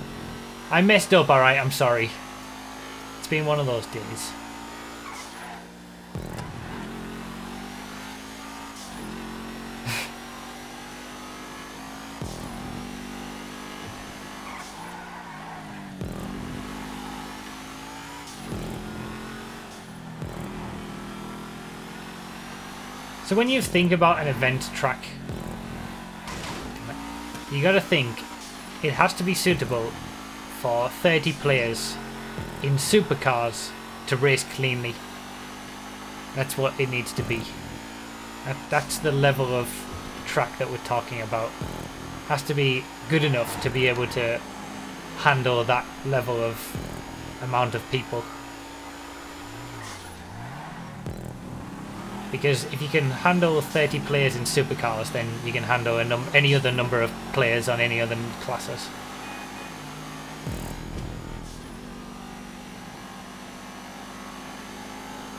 I messed up. Alright, I'm sorry. It's been one of those days. So when you think about an event track, you gotta think it has to be suitable for 30 players in supercars to race cleanly. That's what it needs to be. That's the level of track that we're talking about. Has to be good enough to be able to handle that level of amount of people. Because if you can handle 30 players in supercars, then you can handle any other number of players on any other classes.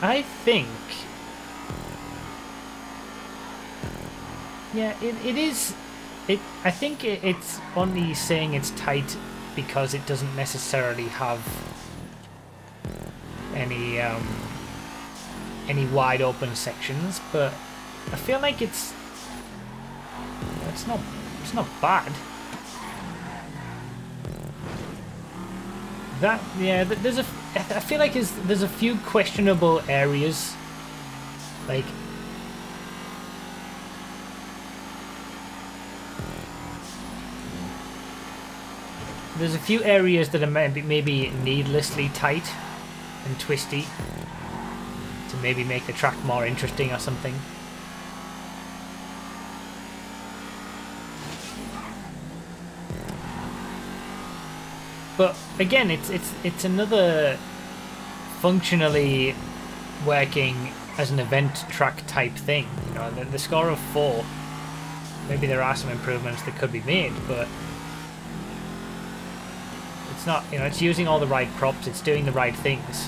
I think... yeah, it is... I think it's only saying it's tight because it doesn't necessarily have any wide open sections, but I feel like it's not bad. That, yeah, there's a, I feel like there's a few questionable areas, like there's a few areas that are maybe needlessly tight and twisty to maybe make the track more interesting or something. But again, it's another functionally working as an event track type thing. You know, the score of 4. Maybe there are some improvements that could be made, but it's not. You know, it's using all the right props. It's doing the right things.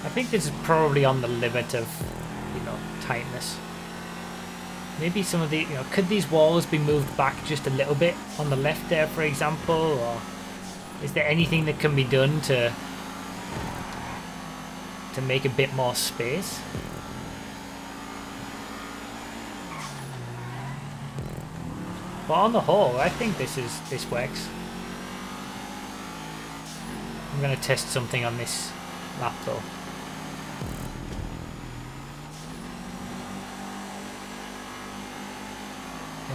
I think this is probably on the limit of, you know, tightness. Maybe some of the, you know, could these walls be moved back just a little bit on the left there, for example, or is there anything that can be done to make a bit more space? But on the whole, I think this works. I'm going to test something on this lap though.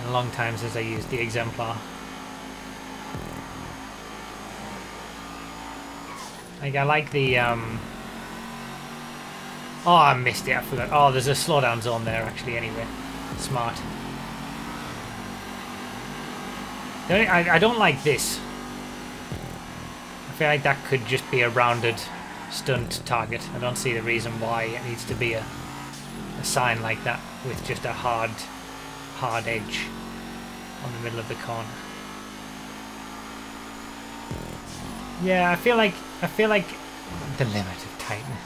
A long time since I used the exemplar. Like, I like the oh, I missed it, I forgot. Oh, there's a slowdown zone there actually anyway. Smart. I don't like this. I feel like that could just be a rounded stunt target. I don't see the reason why it needs to be a sign like that with just a hard edge on the middle of the corner. Yeah, I feel like the limit of tightness.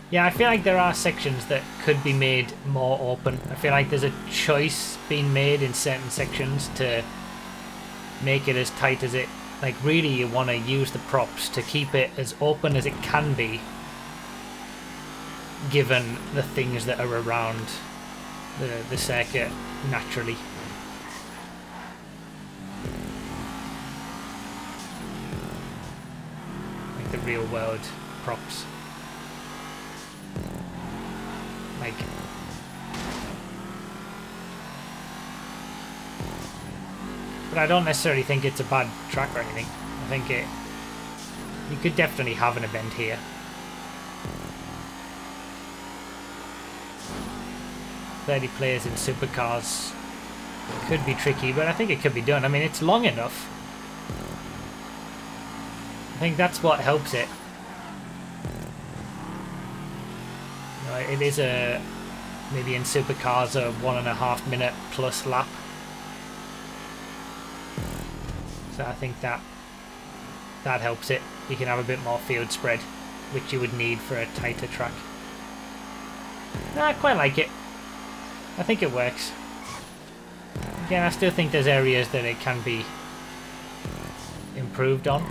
Yeah, I feel like there are sections that could be made more open. I feel like there's a choice being made in certain sections to make it as tight as it, like, really you want to use the props to keep it as open as it can be given the things that are around the circuit naturally. Like the real world props. Like, but I don't necessarily think it's a bad track or anything. I think you could definitely have an event here. "30 players in supercars" could be tricky, but I think it could be done. I mean, it's long enough. I think that's what helps it. You know, it is maybe in supercars a 1.5 minute plus lap. So I think that helps it. You can have a bit more field spread, which you would need for a tighter track. No, I quite like it. I think it works. Again, I still think there's areas that it can be improved on.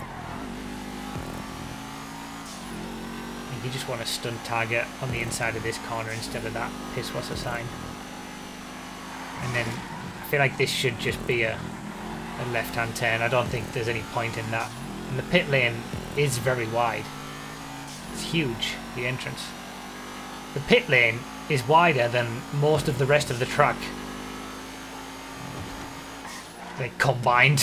I think you just want a stunt target on the inside of this corner instead of that pisswasser sign. And then I feel like this should just be a left-hand turn. I don't think there's any point in that. And the pit lane is very wide. It's huge, the entrance. The pit lane is wider than most of the rest of the track. Like, combined.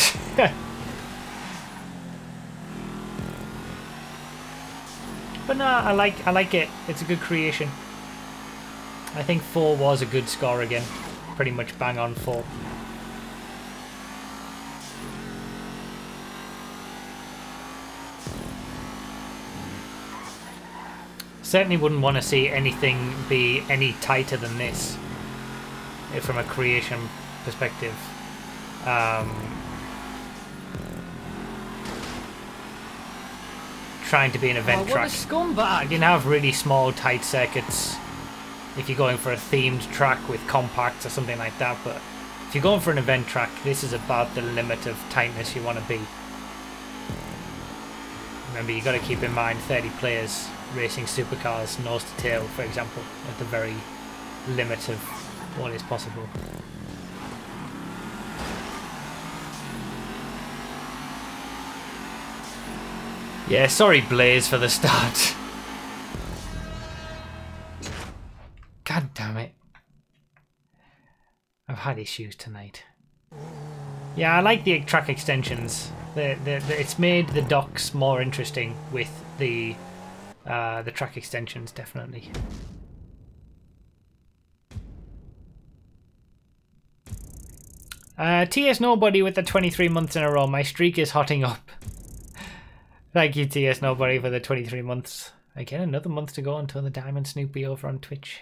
But no, I like it. It's a good creation. I think 4 was a good score again. Pretty much bang on 4. Certainly wouldn't want to see anything be any tighter than this from a creation perspective. Trying to be an event track. What a scumbag! You can have really small, tight circuits if you're going for a themed track with compacts or something like that, but if you're going for an event track, this is about the limit of tightness you want to be. Remember, you got to keep in mind 30 players racing supercars nose to tail, for example, at the very limit of what is possible. Yeah, sorry Blaze for the start. God damn it. I've had issues tonight. Yeah, I like the track extensions. It's made the docks more interesting with the track extensions, definitely. TS Nobody with the 23 months in a row. My streak is hotting up. Thank you, TS Nobody, for the 23 months. Again, another month to go until the Diamond Snoopy over on Twitch.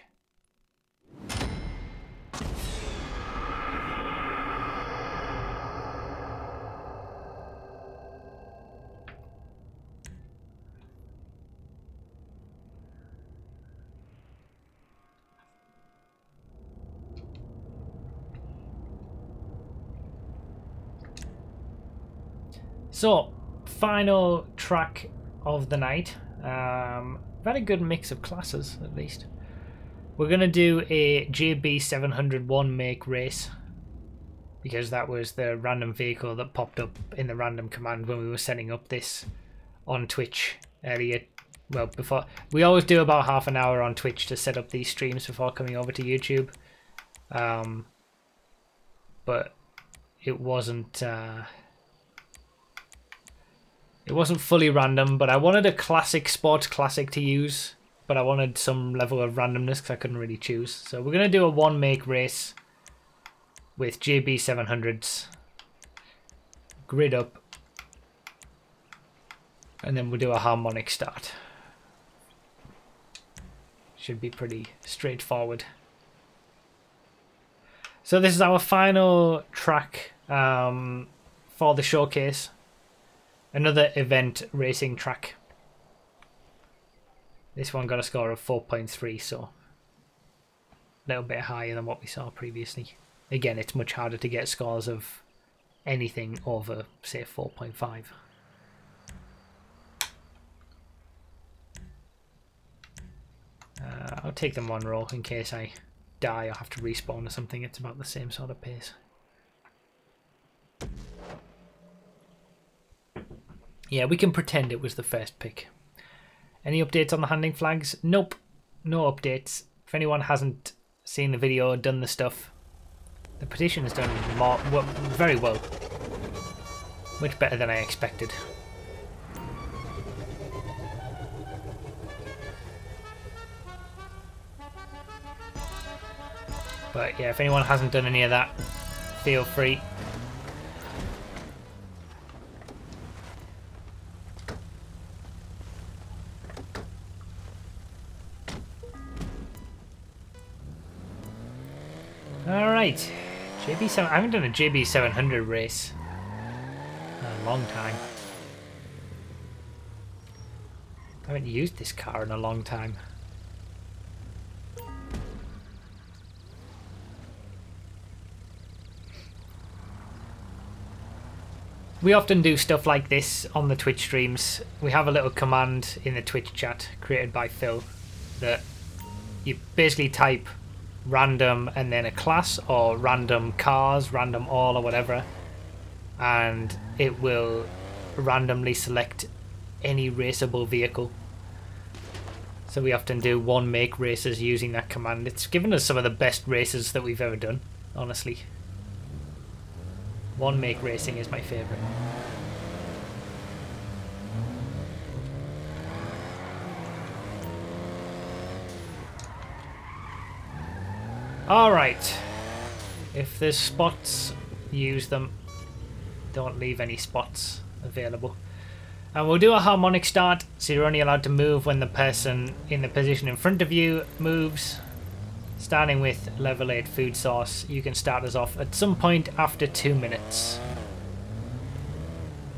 So, final track of the night. We've had a good mix of classes, at least. We're going to do a JB701 make race, because that was the random vehicle that popped up in the random command when we were setting up this on Twitch earlier. Well, before, we always do about half an hour on Twitch to set up these streams before coming over to YouTube. But it wasn't fully random, but I wanted a classic sports classic to use, but I wanted some level of randomness because I couldn't really choose. So we're going to do a one make race with JB700s, grid up, and then we'll do a harmonic start. Should be pretty straightforward. So this is our final track for the showcase. Another event racing track. This one got a score of 4.3, so a little bit higher than what we saw previously. Again, it's much harder to get scores of anything over, say, 4.5. I'll take them one row in case I die or have to respawn or something. It's about the same sort of pace. Yeah, we can pretend it was the first pick. Any updates on the handling flags? Nope, no updates. If anyone hasn't seen the video or done the stuff, the petition has done very well. Much better than I expected. But yeah, if anyone hasn't done any of that, feel free. Alright, JB7. I haven't done a JB700 race in a long time. I haven't used this car in a long time. We often do stuff like this on the Twitch streams. We have a little command in the Twitch chat created by Phil that you basically type random and then a class, or random cars, random all, or whatever, and it will randomly select any raceable vehicle. So we often do one make races using that command. It's given us some of the best races that we've ever done, honestly. One make racing is my favourite. Alright, if there's spots, use them. Don't leave any spots available. And we'll do a harmonic start, so you're only allowed to move when the person in the position in front of you moves. Starting with level 8 food source, you can start us off at some point after 2 minutes.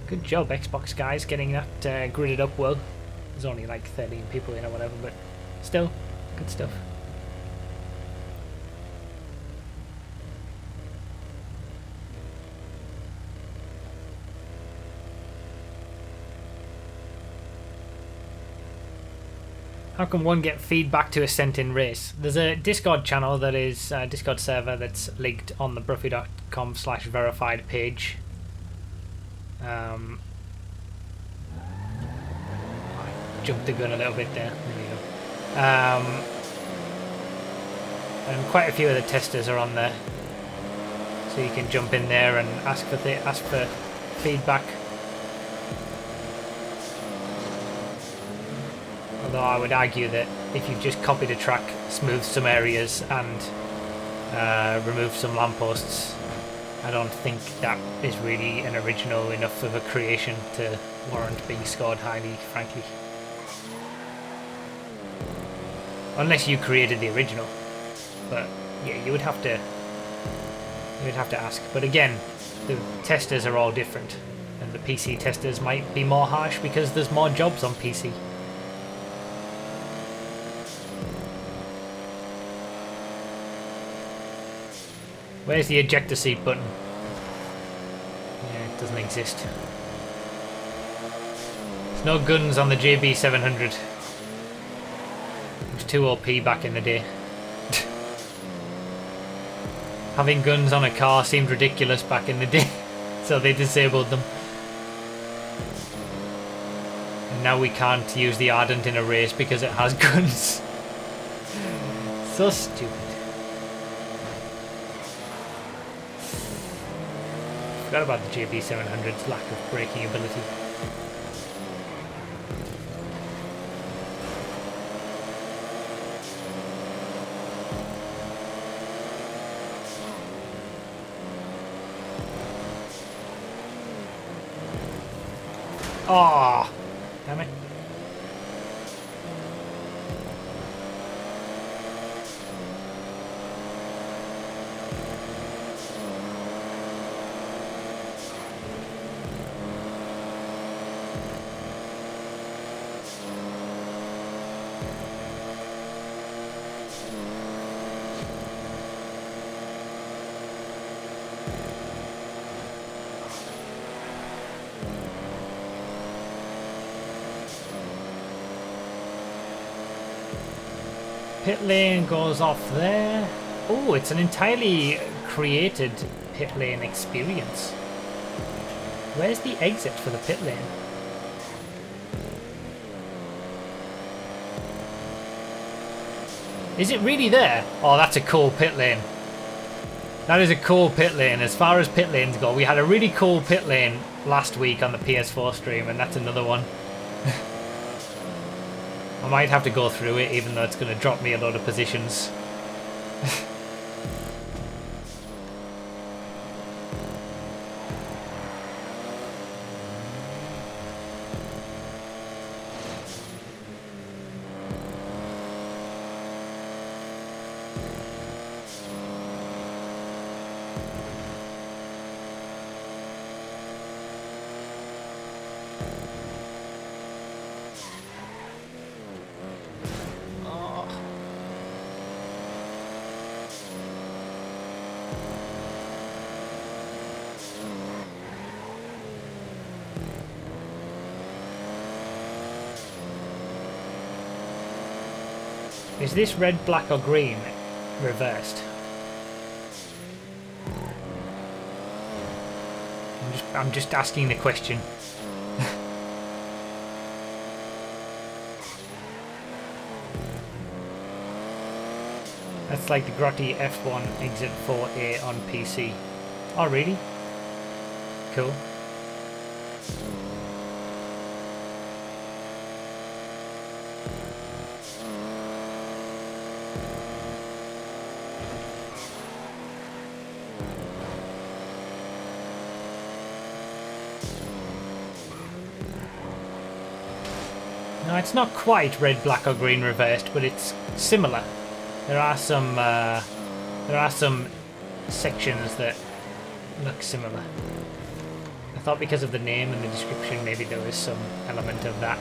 Good job, Xbox guys, getting that gridded up well. There's only like 13 people in or whatever, but still, good stuff. How can one get feedback to a sent-in race? There's a Discord channel that is a Discord server that's linked on the bruffy.com/verified page. I jumped the gun a little bit there. There you go. And quite a few of the testers are on there, so you can jump in there and ask for feedback. Although I would argue that if you've just copied a track, smoothed some areas and removed some lampposts, I don't think that is really an original enough of a creation to warrant being scored highly, frankly. Unless you created the original. But yeah, you would have to ask. But again, the testers are all different, and the PC testers might be more harsh because there's more jobs on PC. Where's the ejector seat button? Yeah, it doesn't exist. There's no guns on the JB700. It was too OP back in the day. Having guns on a car seemed ridiculous back in the day, so they disabled them. And now we can't use the Ardent in a race because it has guns. So stupid. Forgot about the JB700's lack of braking ability. Oh, damn it. Pit lane goes off there. Oh, it's an entirely created pit lane experience. Where's the exit for the pit lane? Is it really there? Oh, that's a cool pit lane. That is a cool pit lane. As far as pit lanes go, we had a really cool pit lane last week on the PS4 stream, and that's another one. I might have to go through it, even though it's going to drop me a load of positions. Is this red, black or green reversed? I'm just asking the question. That's like the Grotti F1 Exit 4A on PC. Oh really? Cool. No, it's not quite red, black or green reversed, but it's similar. There are some sections that look similar. I thought because of the name and the description maybe there was some element of that.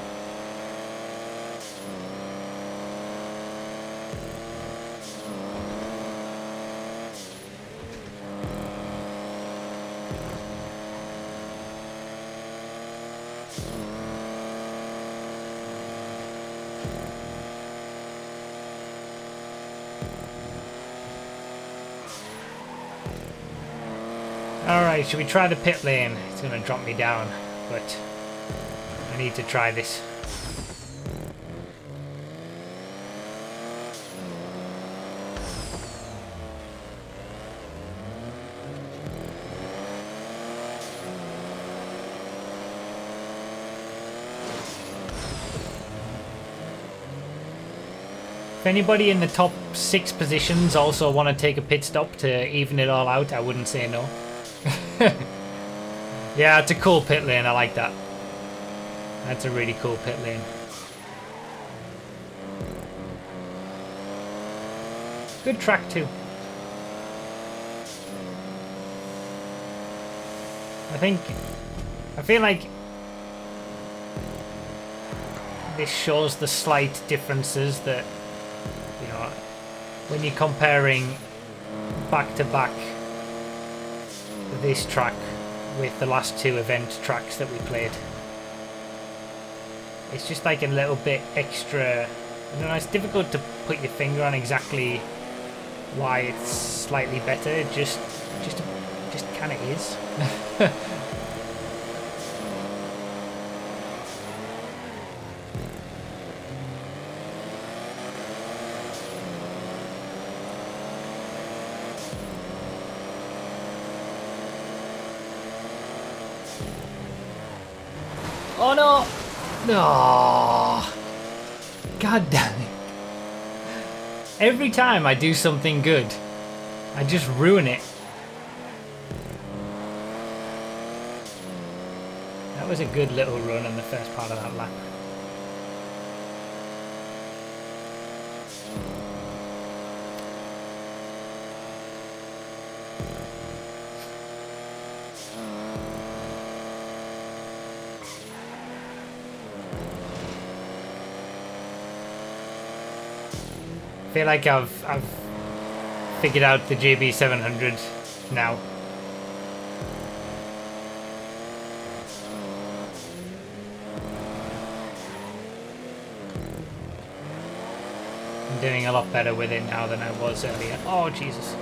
Alright, should we try the pit lane? It's going to drop me down, but I need to try this. If anybody in the top 6 positions also want to take a pit stop to even it all out, I wouldn't say no. Yeah, it's a cool pit lane, I like that. That's a really cool pit lane. Good track too. I feel like this shows the slight differences that, you know, when you're comparing back to back this track with the last 2 event tracks that we played. It's just like a little bit extra. I don't know, it's difficult to put your finger on exactly why it's slightly better. It just kind of is. Oh no! No! God damn it. Every time I do something good, I just ruin it. That was a good little run in the first part of that lap. I feel like I've figured out the GB700 now. I'm doing a lot better with it now than I was earlier. Oh Jesus!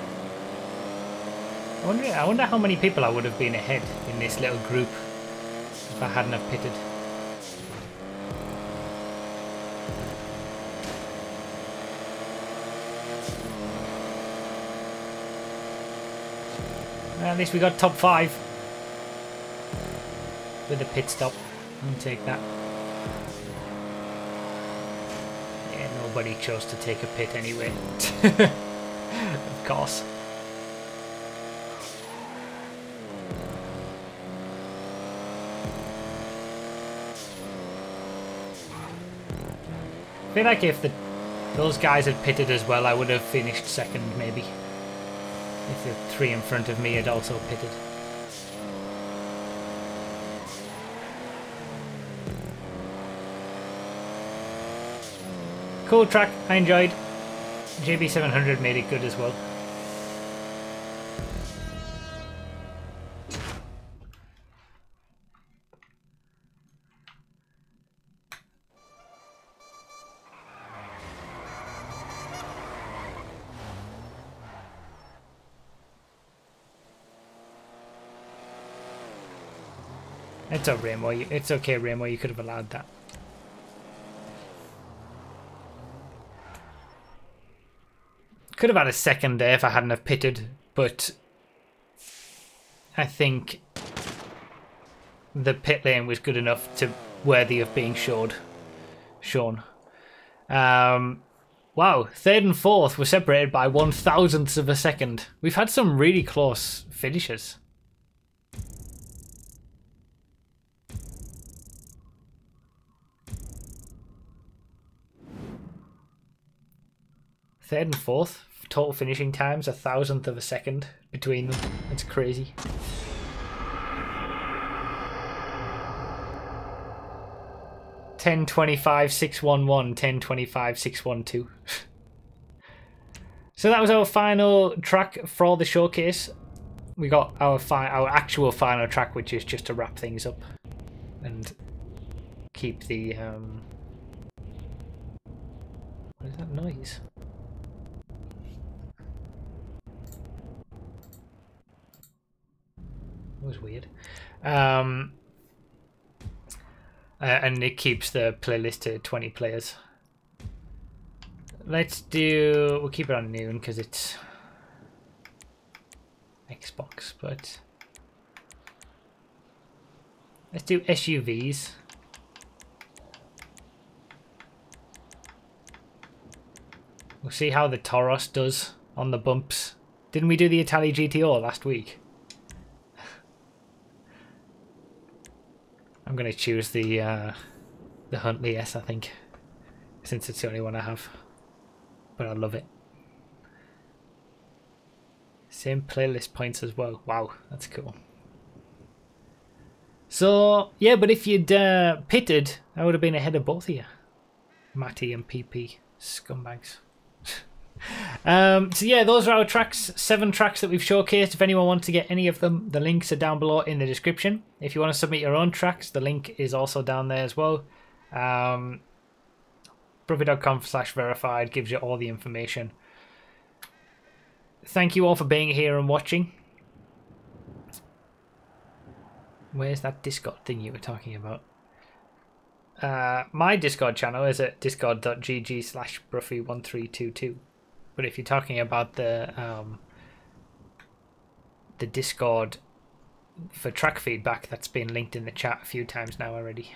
I wonder how many people I would have been ahead in this little group if I hadn't have pitted. At least we got top 5 with a pit stop. I'll take that. Yeah, nobody chose to take a pit anyway. Of course. I feel like if those guys had pitted as well, I would have finished second maybe. If the 3 in front of me had also pitted. Cool track, I enjoyed. JB700 made it good as well. It's okay, Rainbow. It's okay, Rainbow. You could have allowed that. Could have had a second there if I hadn't have pitted, but I think the pit lane was good enough to worthy of being shown. Wow, 3rd and 4th were separated by 1/1000th of a second. We've had some really close finishes. third and fourth. Total finishing times, 1,000th of a second between them. It's crazy. $10.25.611, $10.25.612. So that was our final track for the showcase. We got our actual final track, which is just to wrap things up and keep the what is that noise? That was weird. And it keeps the playlist to 20 players. We'll keep it on noon because it's Xbox, but let's do SUVs. We'll see how the Taurus does on the bumps. Didn't we do the Italy GTO last week? I'm going to choose the Huntley S, I think, since it's the only one I have. But I love it. Same playlist points as well. Wow, that's cool. So, yeah, but if you'd pitted, I would have been ahead of both of you. Matty and PP. Scumbags. So yeah, those are our tracks. 7 tracks that we've showcased. If anyone wants to get any of them, the links are down below in the description. If you want to submit your own tracks, the link is also down there as well. Brookby.com/verified gives you all the information. Thank you all for being here and watching. Where's that Discord thing you were talking about? My Discord channel is at discord.gg/Bruffy1322. But if you're talking about the Discord for track feedback, that's been linked in the chat a few times now already.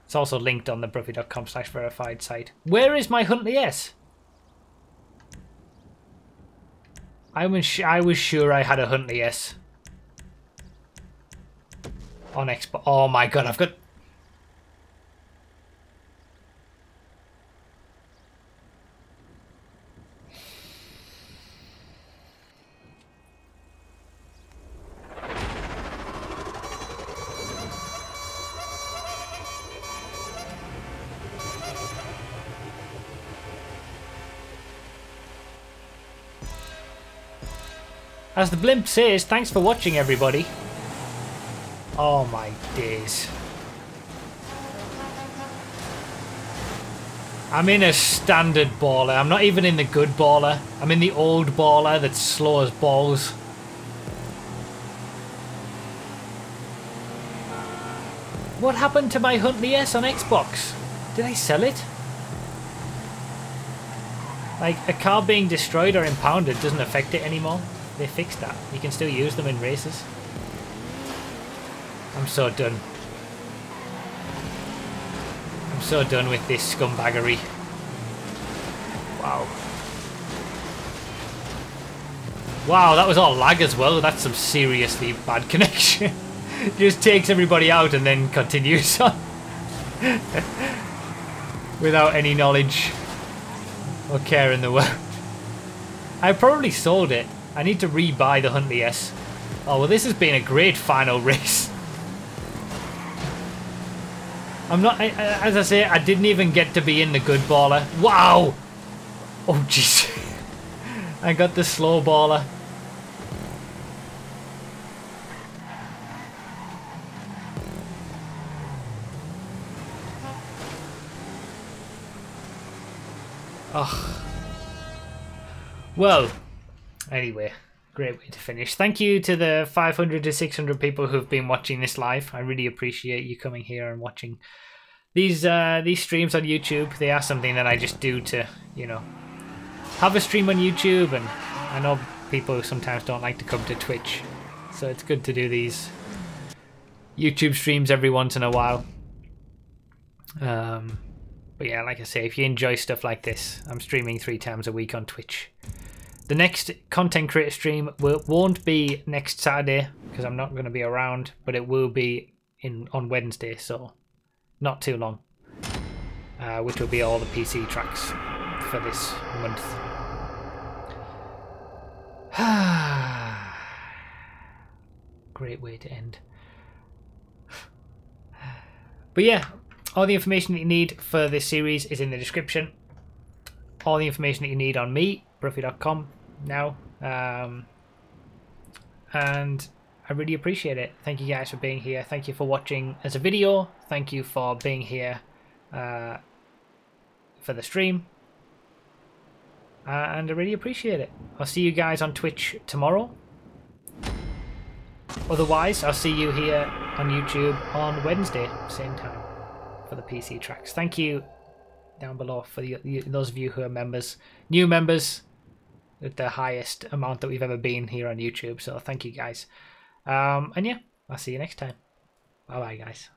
It's also linked on the Bruffy.com/verified site. Where is my Huntley S? I was sure I had a Huntley S on Xbox. Oh my god, I've got... As the blimp says, thanks for watching, everybody. Oh my days. I'm in a standard baller. I'm not even in the good baller. I'm in the old baller that's slow as balls. What happened to my Huntley S on Xbox? Did I sell it? Like, a car being destroyed or impounded doesn't affect it anymore. They fixed that. You can still use them in races. I'm so done. I'm so done with this scumbaggery. Wow. Wow, that was all lag as well. That's some seriously bad connection. Just takes everybody out and then continues on. Without any knowledge or care in the world. I probably sold it. I need to re-buy the Huntley S. Oh, well, this has been a great final race. I'm not... as I say, I didn't even get to be in the good baller. Wow! Oh, jeez. I got the slow baller. Oh. Well... Anyway, great way to finish. Thank you to the 500 to 600 people who've been watching this live. I really appreciate you coming here and watching these streams on YouTube. They are something that I just do to, you know, have a stream on YouTube. And I know people sometimes don't like to come to Twitch, so it's good to do these YouTube streams every once in a while. But yeah, like I say, if you enjoy stuff like this, I'm streaming 3 times a week on Twitch. The next content creator stream won't be next Saturday because I'm not going to be around, but it will be on Wednesday, so not too long, which will be all the PC tracks. for this month. Great way to end. But yeah, all the information that you need for this series is in the description. All the information that you need on me, Bruffy.com now. And I really appreciate it. Thank you guys for being here. Thank you for watching as a video. Thank you for being here for the stream. And I really appreciate it. I'll see you guys on Twitch tomorrow. Otherwise, I'll see you here on YouTube on Wednesday, same time, for the PC tracks. Thank you down below for those of you who are members. New members with the highest amount that we've ever been here on YouTube. So thank you guys. And yeah, I'll see you next time. Bye bye, guys.